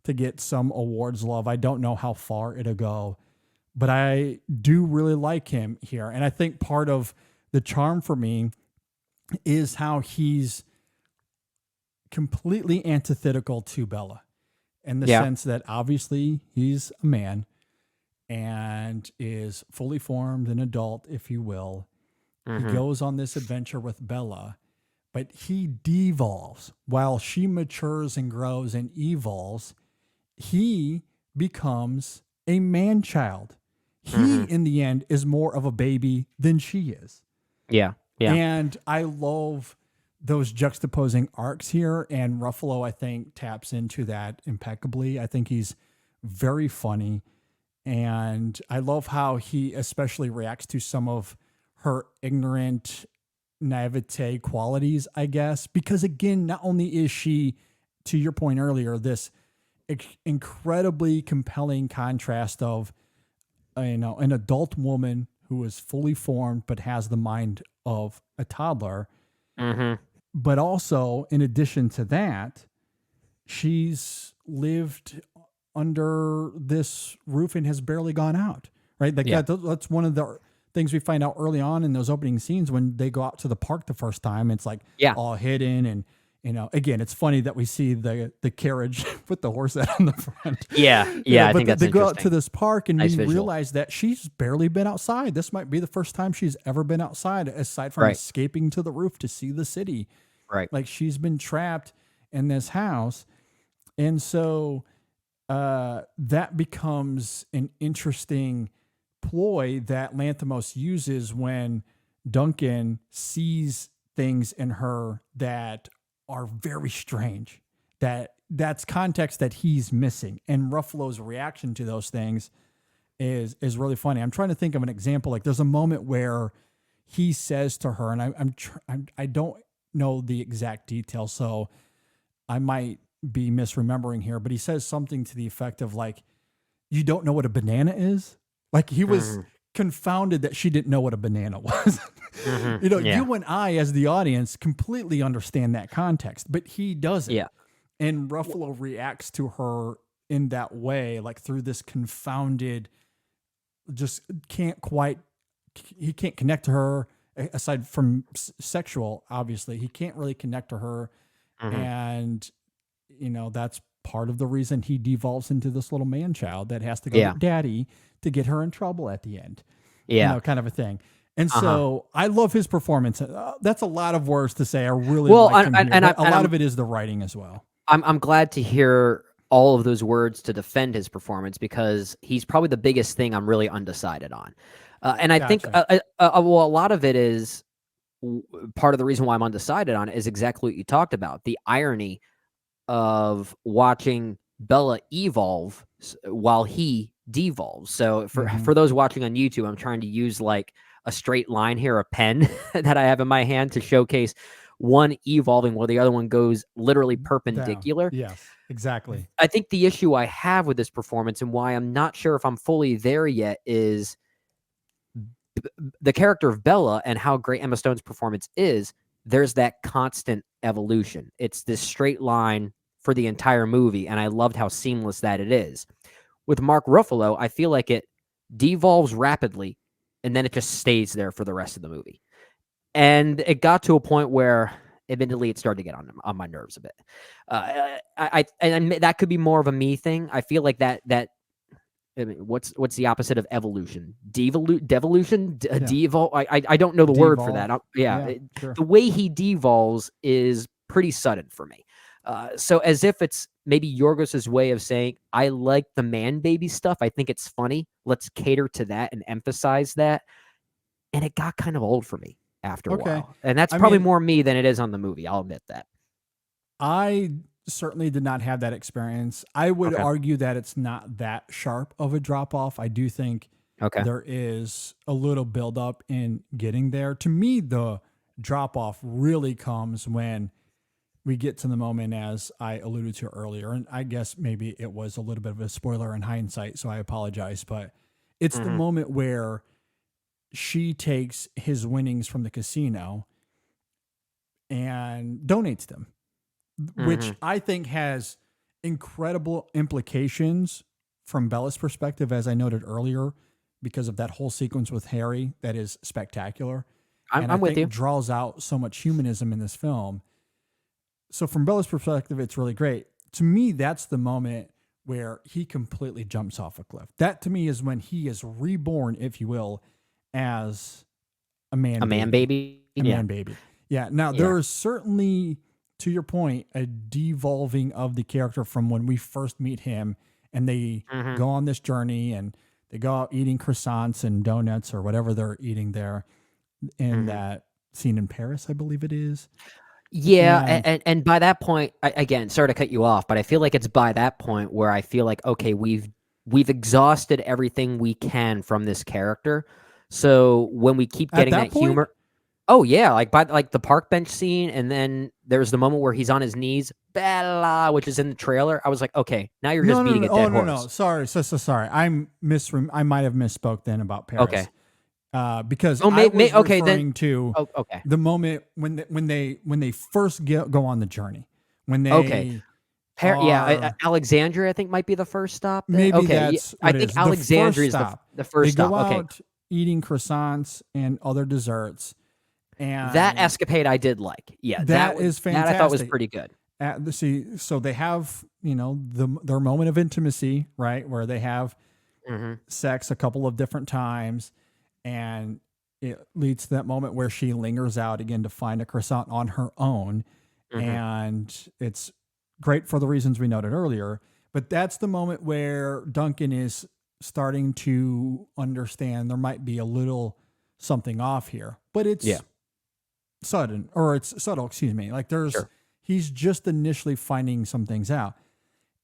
to get some awards love. I don't know how far it'll go, but I do really like him here. And I think part of the charm for me is how he's completely antithetical to Bella, in the sense that obviously he's a man and is fully formed, an adult, if you will. He goes on this adventure with Bella, but he devolves while she matures and grows and evolves. He becomes a man child. He, in the end, is more of a baby than she is. Yeah. Yeah. And I love those juxtaposing arcs here. And Ruffalo, I think, taps into that impeccably. I think he's very funny. And I love how he especially reacts to some of her ignorant naivete qualities, I guess. Because again, not only is she, to your point earlier, this incredibly compelling contrast of, an adult woman who is fully formed but has the mind of a toddler. But also, in addition to that, she's lived under this roof and has barely gone out, right? Like that's one of the things we find out early on in those opening scenes when they go out to the park the first time. It's like all hidden, and again, it's funny that we see the carriage with the horse head on the front. Yeah. I think that's they go out interesting. to this park and Nice we visual. realize that she's barely been outside. This might be the first time she's ever been outside, aside from escaping to the roof to see the city. Right. Like she's been trapped in this house. And so that becomes an interesting ploy that Lanthimos uses when Duncan sees things in her that are very strange. That's context that he's missing. And Ruffalo's reaction to those things is really funny. I'm trying to think of an example. Like there's a moment where he says to her, and I don't know the exact details, so I might be misremembering here, but he says something to the effect of like, you don't know what a banana is? Like he was confounded that she didn't know what a banana was. You and I as the audience completely understand that context, but he doesn't. Yeah. And Ruffalo reacts to her in that way, like through this confounded, just he can't connect to her aside from sexual, obviously. He can't really connect to her. And, that's part of the reason he devolves into this little man child that has to go to daddy to get her in trouble at the end. Kind of a thing. And so I love his performance. That's a lot of words to say. I really like him here, but a lot of it is the writing as well. I'm glad to hear all of those words to defend his performance, because he's probably the biggest thing I'm really undecided on. And I think a lot of it is part of the reason why I'm undecided on it is exactly what you talked about, the irony of watching Bella evolve while he devolves. So for those watching on YouTube, I'm trying to use like a straight line here, a pen that I have in my hand to showcase one evolving while the other one goes literally perpendicular. Yes, exactly. I think the issue I have with this performance and why I'm not sure if I'm fully there yet is the character of Bella and how great Emma Stone's performance is. There's that constant evolution. It's this straight line for the entire movie, and I loved how seamless that it is. With Mark Ruffalo, I feel like it devolves rapidly, and then it just stays there for the rest of the movie. And it got to a point where, admittedly, it started to get on my nerves a bit. And that could be more of a me thing. I feel like that. I mean, what's the opposite of evolution? Devolution? Devol? I don't know the word for that. Sure. The way he devolves is pretty sudden for me. So as if it's maybe Yorgos's way of saying, I like the man baby stuff. I think it's funny. Let's cater to that and emphasize that. And it got kind of old for me after a while. And that's probably more me than it is on the movie. I'll admit that. I certainly did not have that experience. I would argue that it's not that sharp of a drop off. I do think there is a little buildup in getting there. To me, the drop off really comes when we get to the moment, as I alluded to earlier. And I guess maybe it was a little bit of a spoiler in hindsight, so I apologize. But it's the moment where she takes his winnings from the casino and donates them, which I think has incredible implications from Bella's perspective, as I noted earlier, because of that whole sequence with Harry that is spectacular. I'm with you. Draws out so much humanism in this film. So from Bella's perspective, it's really great. To me, that's the moment where he completely jumps off a cliff. That to me is when he is reborn, if you will, as a man baby. Man baby. Yeah. Now, there is certainly, to your point, a devolving of the character from when we first meet him and they go on this journey and they go out eating croissants and donuts or whatever they're eating there in that scene in Paris, I believe it is. Yeah, and by that point, again, sorry to cut you off, but I feel like it's by that point where I feel like, okay, we've exhausted everything we can from this character. So when we keep getting that humor, oh yeah, like by the park bench scene, and then there's the moment where he's on his knees, Bella, which is in the trailer. I was like, okay, now you're just beating a dead horse. No, sorry, so sorry. I might have misspoke then about Paris. Okay. Because I was referring to the moment when they first go on the journey, when they Alexandria I think might be the first stop. Maybe that's I think Alexandria is the first stop. They go out eating croissants and other desserts, and that escapade I did like. Yeah, that is fantastic. That I thought was pretty good. So they have their moment of intimacy, right, where they have sex a couple of different times. And it leads to that moment where she lingers out again to find a croissant on her own. And it's great for the reasons we noted earlier. But that's the moment where Duncan is starting to understand there might be a little something off here. But it's sudden, or it's subtle, excuse me. Like he's just initially finding some things out.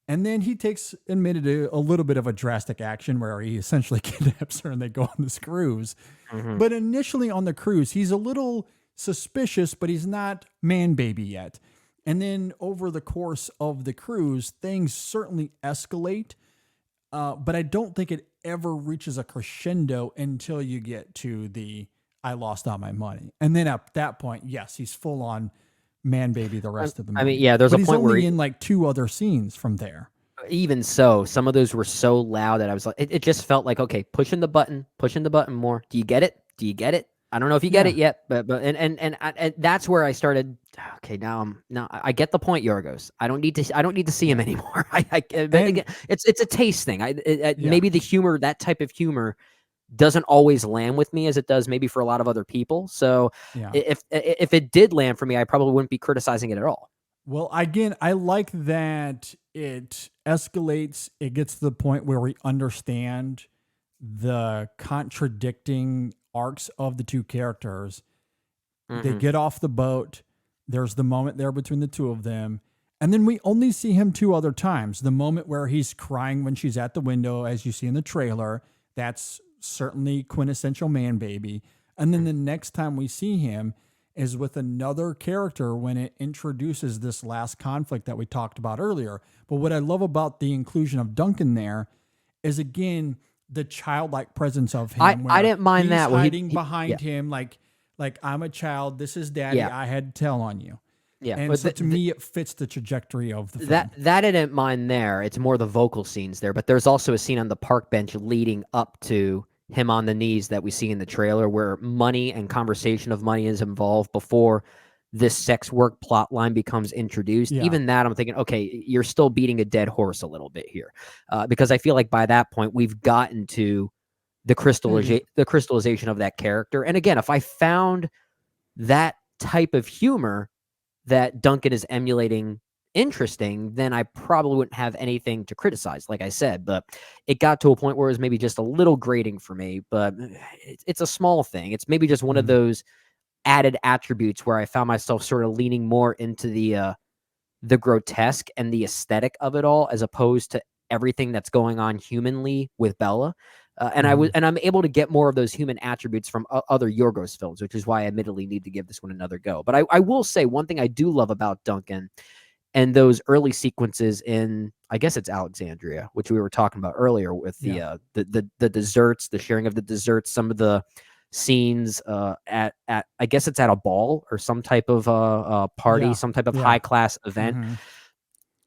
And then he takes, admittedly, a little bit of a drastic action where he essentially kidnaps her and they go on this cruise. But initially on the cruise, he's a little suspicious, but he's not man baby yet. And then over the course of the cruise, things certainly escalate. But I don't think it ever reaches a crescendo until you get to the I lost all my money. And then at that point, yes, he's full on man baby the rest of the movie. I mean, yeah, there's but a point where he's only in like 2 other scenes from there. Even so, some of those were so loud that I was like, it just felt like, okay, pushing the button more. Do you get it? I don't know if you get it yet, but and that's where I started. Okay, now I get the point, Yorgos. I don't need to see him anymore. It's a taste thing. Maybe the humor, that type of humor, doesn't always land with me as it does maybe for a lot of other people. So if it did land for me, I probably wouldn't be criticizing it at all. Well, again, I like that it escalates. It gets to the point where we understand the contradicting arcs of the two characters. They get off the boat. There's the moment there between the two of them. And then we only see him 2 other times. The moment where he's crying when she's at the window, as you see in the trailer, that's certainly quintessential man baby. And then the next time we see him is with another character when it introduces this last conflict that we talked about earlier. But what I love about the inclusion of Duncan there is, again, the childlike presence of him. I didn't mind he's that. hiding behind him like I'm a child. This is daddy. Yeah. I had to tell on you. Yeah, And but so to me, it fits the trajectory of the film. that I didn't mind there. It's more the vocal scenes there, but there's also a scene on the park bench leading up to him on the knees that we see in the trailer, where money and conversation of money is involved before this sex work plot line becomes introduced. Yeah. Even that, I'm thinking, okay, you're still beating a dead horse a little bit here, because I feel like by that point we've gotten to the crystallization of that character. And again, if I found that type of humor that Duncan is emulating interesting, then I probably wouldn't have anything to criticize, like I said. But it got to a point where it was maybe just a little grating for me, but it's a small thing. It's maybe just one of those added attributes where I found myself sort of leaning more into the grotesque and the aesthetic of it all, as opposed to everything that's going on humanly with Bella. And I'm able to get more of those human attributes from other Yorgos films, which is why I admittedly need to give this one another go. But I will say one thing I do love about Duncan and those early sequences in, I guess it's Alexandria, which we were talking about earlier with the desserts, the sharing of the desserts, some of the scenes at I guess it's at a ball or some type of party, some type of high class event.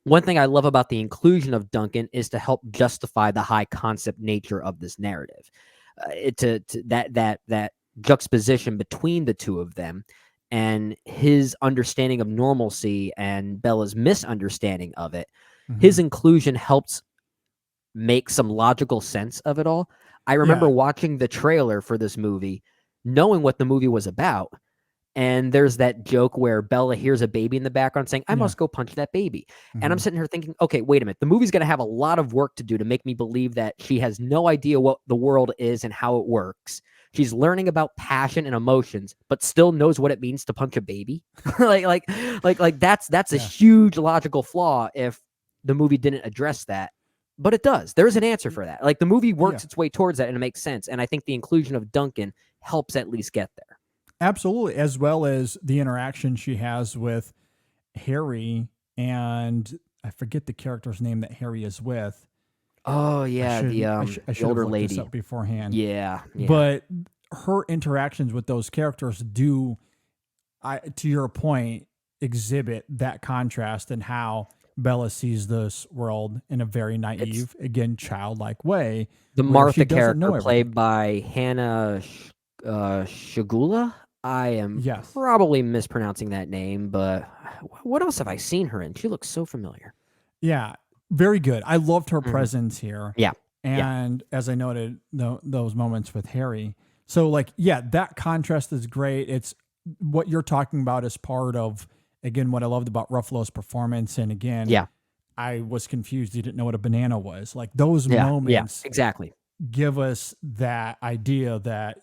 One thing I love about the inclusion of Duncan is to help justify the high concept nature of this narrative. That juxtaposition between the two of them and his understanding of normalcy and Bella's misunderstanding of it, his inclusion helps make some logical sense of it all. I remember watching the trailer for this movie, knowing what the movie was about. And there's that joke where Bella hears a baby in the background saying, I must go punch that baby. And I'm sitting here thinking, okay, wait a minute. The movie's going to have a lot of work to do to make me believe that she has no idea what the world is and how it works. She's learning about passion and emotions, but still knows what it means to punch a baby. like that's a huge logical flaw if the movie didn't address that. But it does. There's an answer for that. Like, the movie works its way towards that, and it makes sense. And I think the inclusion of Duncan helps at least get there. Absolutely, as well as the interaction she has with Harry, and I forget the character's name that Harry is with. Oh yeah, I should older have looked lady this up beforehand. Yeah. But her interactions with those characters do, to your point, exhibit that contrast in how Bella sees this world in a very naive, again, childlike way. The where Martha she doesn't know character, played by Hannah Shagula. I am probably mispronouncing that name, but what else have I seen her in? She looks so familiar. Yeah, very good. I loved her presence here. Yeah. And as I noted, those moments with Harry. So, like, that contrast is great. It's what you're talking about is part of, again, what I loved about Ruffalo's performance. And again, I was confused. He didn't know what a banana was. Like, those moments exactly give us that idea that,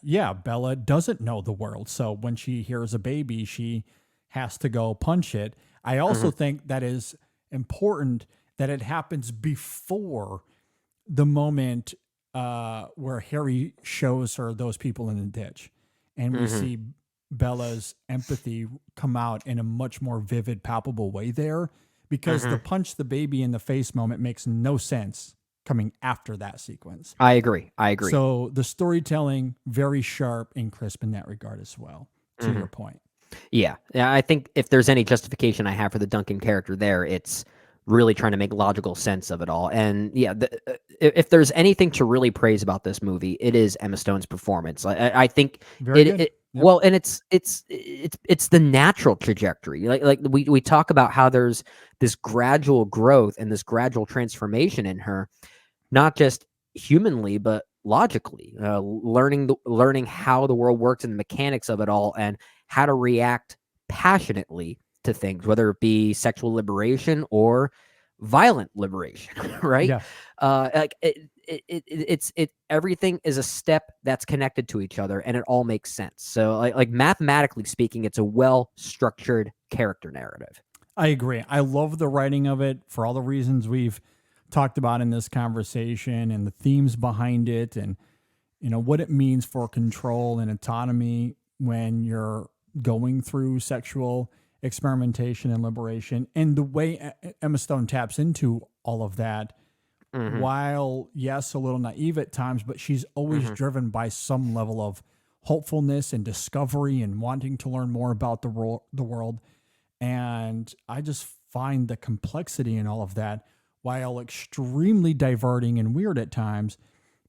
Bella doesn't know the world. So when she hears a baby, she has to go punch it. I also think that is important that it happens before the moment where Harry shows her those people in the ditch. And we see Bella's empathy come out in a much more vivid, palpable way there, because the punch the baby in the face moment makes no sense coming after that sequence. I agree. So the storytelling, very sharp and crisp in that regard as well, to your point. Yeah, I think if there's any justification I have for the Duncan character there, it's really trying to make logical sense of it all. And if there's anything to really praise about this movie, it is Emma Stone's performance. I think well, and it's the natural trajectory. Like we talk about how there's this gradual growth and this gradual transformation in her, not just humanly but logically, learning how the world works and the mechanics of it all, and how to react passionately to things, whether it be sexual liberation or violent liberation, right? Like it's everything is a step that's connected to each other, and it all makes sense. So like mathematically speaking, it's a well structured character narrative. I agree. I love the writing of it for all the reasons we've talked about in this conversation and the themes behind it and what it means for control and autonomy when you're going through sexual experimentation and liberation and the way Emma Stone taps into all of that while yes a little naive at times, but she's always driven by some level of hopefulness and discovery and wanting to learn more about the world. And I just find the complexity in all of that, while extremely diverting and weird at times,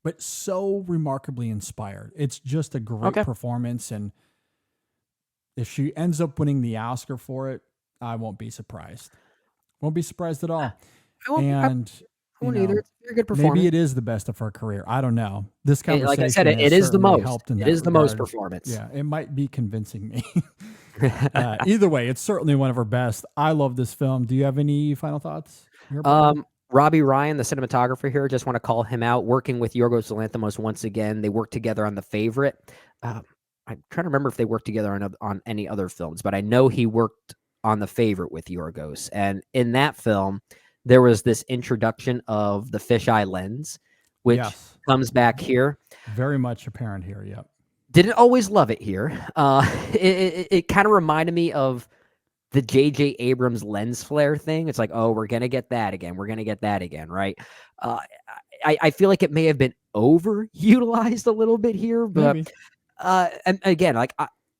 but so remarkably inspired. It's just a great performance. And if she ends up winning the Oscar for it, I won't be surprised. Won't be surprised at all. I won't, And I won't either. It's a very good performance. maybe it is the best of her career. I don't know. This conversation, like I said, it has is the certainly most. helped in It that is the most regard. performance. Yeah, it might be convincing me. Either way, it's certainly one of her best. I love this film. Do you have any final thoughts? Robbie Ryan, the cinematographer here, just want to call him out. Working with Yorgos Lanthimos once again. They worked together on The Favorite. I'm trying to remember if they worked together on any other films, but I know he worked on The Favorite with Yorgos. And in that film, there was this introduction of the fisheye lens, which comes back here. Very much apparent here, yep. Didn't always love it here. It kind of reminded me of the J.J. Abrams lens flare thing. It's like, oh, we're going to get that again. We're going to get that again, right? I feel like it may have been overutilized a little bit here, but and again, like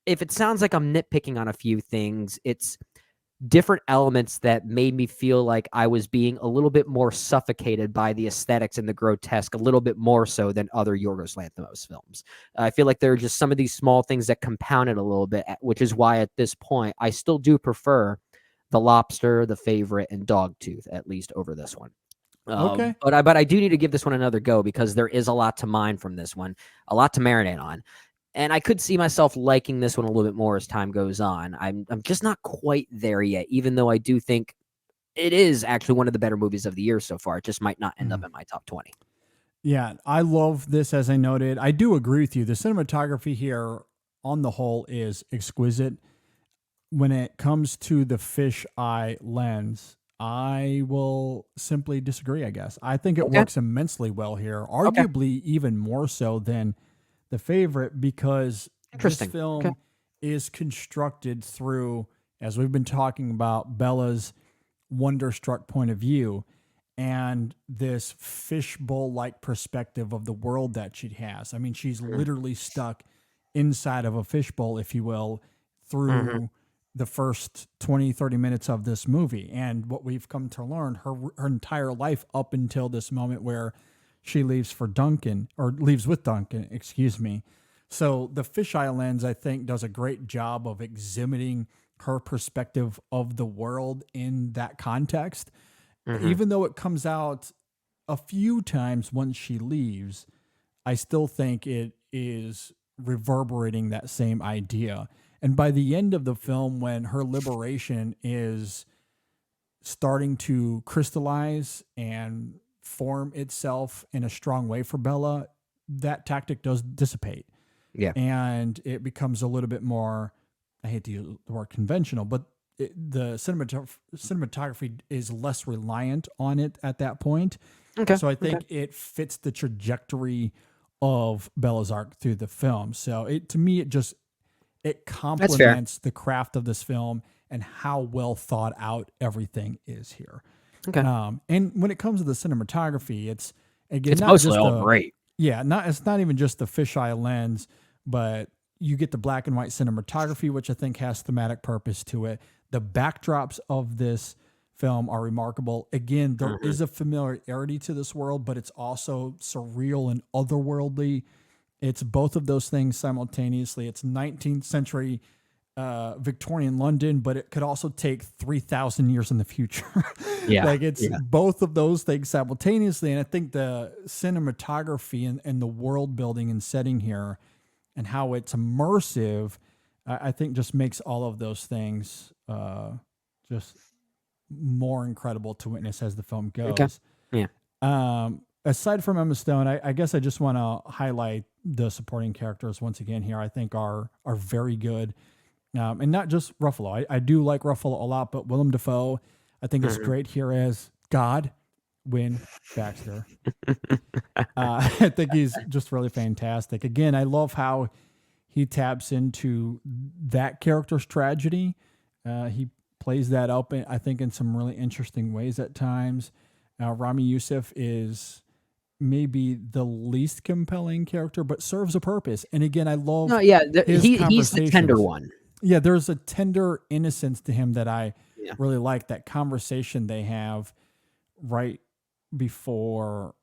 if it sounds like I'm nitpicking on a few things, it's different elements that made me feel like I was being a little bit more suffocated by the aesthetics and the grotesque, a little bit more so than other Yorgos Lanthimos films. I feel like there are just some of these small things that compounded a little bit, which is why at this point, I still do prefer The Lobster, The Favorite, and Dogtooth, at least over this one. Okay. But I do need to give this one another go because there is a lot to mine from this one, a lot to marinate on. And I could see myself liking this one a little bit more as time goes on. I'm just not quite there yet, even though I do think it is actually one of the better movies of the year so far. It just might not end up in my top 20. Yeah, I love this, as I noted. I do agree with you. The cinematography here, on the whole, is exquisite. When it comes to the fisheye lens, I will simply disagree, I guess. I think it works immensely well here, arguably even more so than The Favorite, because this film is constructed through, as we've been talking about, Bella's wonderstruck point of view and this fishbowl-like perspective of the world that she has. I mean, she's literally stuck inside of a fishbowl, if you will, through the first 20, 30 minutes of this movie. And what we've come to learn, her entire life up until this moment where she leaves with Duncan, excuse me. So the fisheye lens, I think, does a great job of exhibiting her perspective of the world in that context. Even though it comes out a few times once she leaves, I still think it is reverberating that same idea. And by the end of the film, when her liberation is starting to crystallize and form itself in a strong way for Bella, that tactic does dissipate. Yeah. And it becomes a little bit more, I hate to use the word conventional, but the cinematography is less reliant on it at that point. Okay. So I think it fits the trajectory of Bella's arc through the film. So to me, it complements the craft of this film and how well thought out everything is here. Okay. And when it comes to the cinematography, it's again, it's not mostly just all great. Yeah, it's not even just the fisheye lens, but you get the black and white cinematography, which I think has thematic purpose to it. The backdrops of this film are remarkable. Again, there is a familiarity to this world, but it's also surreal and otherworldly. It's both of those things simultaneously. It's 19th century Victorian London, but it could also take 3,000 years in the future. Like it's both of those things simultaneously. And I think the cinematography and the world building and setting here and how it's immersive, I think just makes all of those things just more incredible to witness as the film goes. Okay. Yeah. Aside from Emma Stone, I guess I just want to highlight the supporting characters once again here. I think are very good. And not just Ruffalo. I do like Ruffalo a lot, but Willem Dafoe, I think is great here as God, Win Baxter. I think he's just really fantastic. Again, I love how he taps into that character's tragedy. He plays that up, I think, in some really interesting ways at times. Rami Youssef is maybe the least compelling character, but serves a purpose. And again, I love he's the tender one. Yeah, there's a tender innocence to him that I really like. That conversation they have right before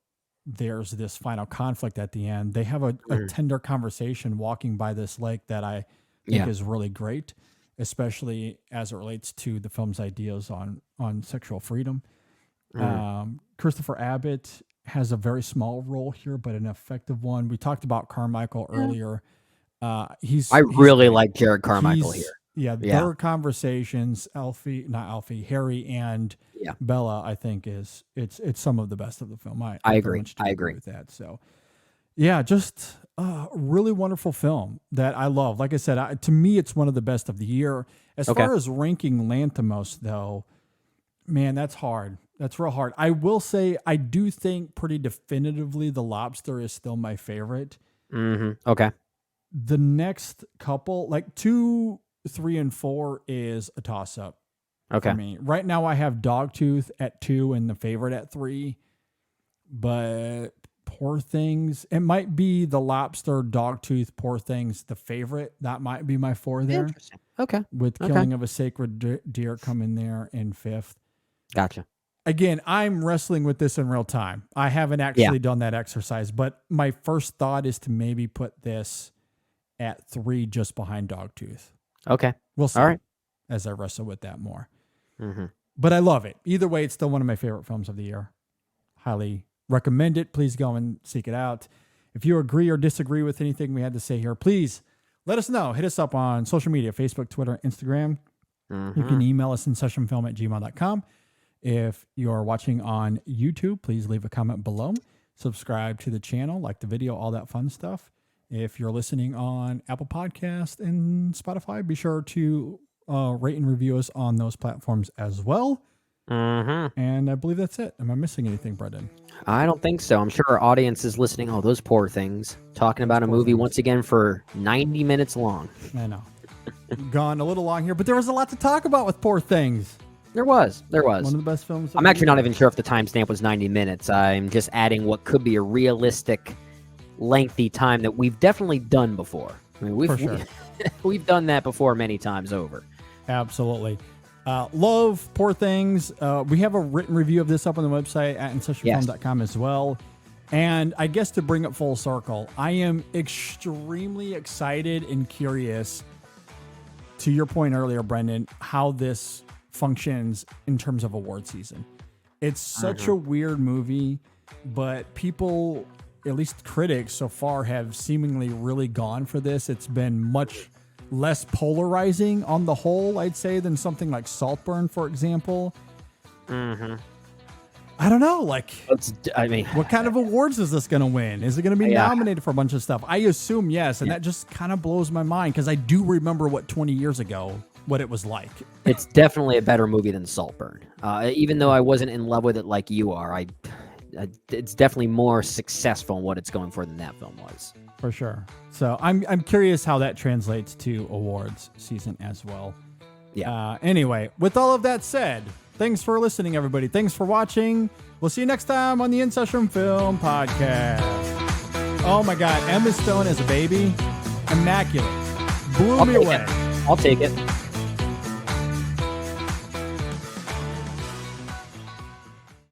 there's this final conflict at the end. They have a tender conversation walking by this lake that I think is really great, especially as it relates to the film's ideas on sexual freedom. Christopher Abbott has a very small role here, but an effective one. We talked about Carmichael earlier. I really like Jared Carmichael here. Their conversations, Harry and Bella, I think it's some of the best of the film. I agree. I agree with that. So, just a really wonderful film that I love. Like I said, to me, it's one of the best of the year. As far as ranking Lanthimos, though, man, that's hard. That's real hard. I will say I do think pretty definitively The Lobster is still my favorite. Okay. The next couple, like 2, 3, and 4, is a toss-up. Okay. For me. Right now I have Dogtooth at 2 and The Favorite at 3. But Poor Things, it might be The Lobster, Dogtooth, Poor Things, The Favorite. That might be my 4 there. Interesting. Okay. With Killing of a Sacred Deer coming there in 5th. Gotcha. Again, I'm wrestling with this in real time. I haven't actually done that exercise, but my first thought is to maybe put this at 3 just behind Dogtooth. Okay. We'll see. All right. As I wrestle with that more. But I love it. Either way, it's still one of my favorite films of the year. Highly recommend it. Please go and seek it out. If you agree or disagree with anything we had to say here, please let us know. Hit us up on social media, Facebook, Twitter, Instagram. You can email us in sessionfilm@gmail.com. If you're watching on YouTube, please leave a comment below. Subscribe to the channel, like the video, all that fun stuff. If you're listening on Apple Podcast and Spotify, be sure to rate and review us on those platforms as well. And I believe that's it. Am I missing anything, Brendan? I don't think so. I'm sure our audience is listening. Oh, those Poor Things. Talking about a movie once again for 90 minutes long. I know. Gone a little long here, but there was a lot to talk about with Poor Things. There was. One of the best films. I'm actually not even sure if the timestamp was 90 minutes. I'm just adding what could be a realistic, lengthy time that we've definitely done before. I mean, we've done that before many times over. Absolutely. Love Poor Things. We have a written review of this up on the website at InSessionFilm.com as well. And I guess to bring it full circle, I am extremely excited and curious, to your point earlier, Brendan, how this functions in terms of award season. It's such a weird movie, but people, at least critics so far, have seemingly really gone for this. It's been much less polarizing on the whole, I'd say, than something like Saltburn, for example. I don't know, what kind of awards is this going to win? Is it going to be nominated for a bunch of stuff? I assume yes, and that just kind of blows my mind because I do remember 20 years ago, what it was like. It's definitely a better movie than Saltburn. Even though I wasn't in love with it like you are, it's definitely more successful in what it's going for than that film was. For sure. So I'm curious how that translates to awards season as well. Anyway, with all of that said, thanks for listening, everybody. Thanks for watching. We'll see you next time on the In Session Film Podcast. Oh my God, Emma Stone as a baby, immaculate. Blew me away. I'll take it.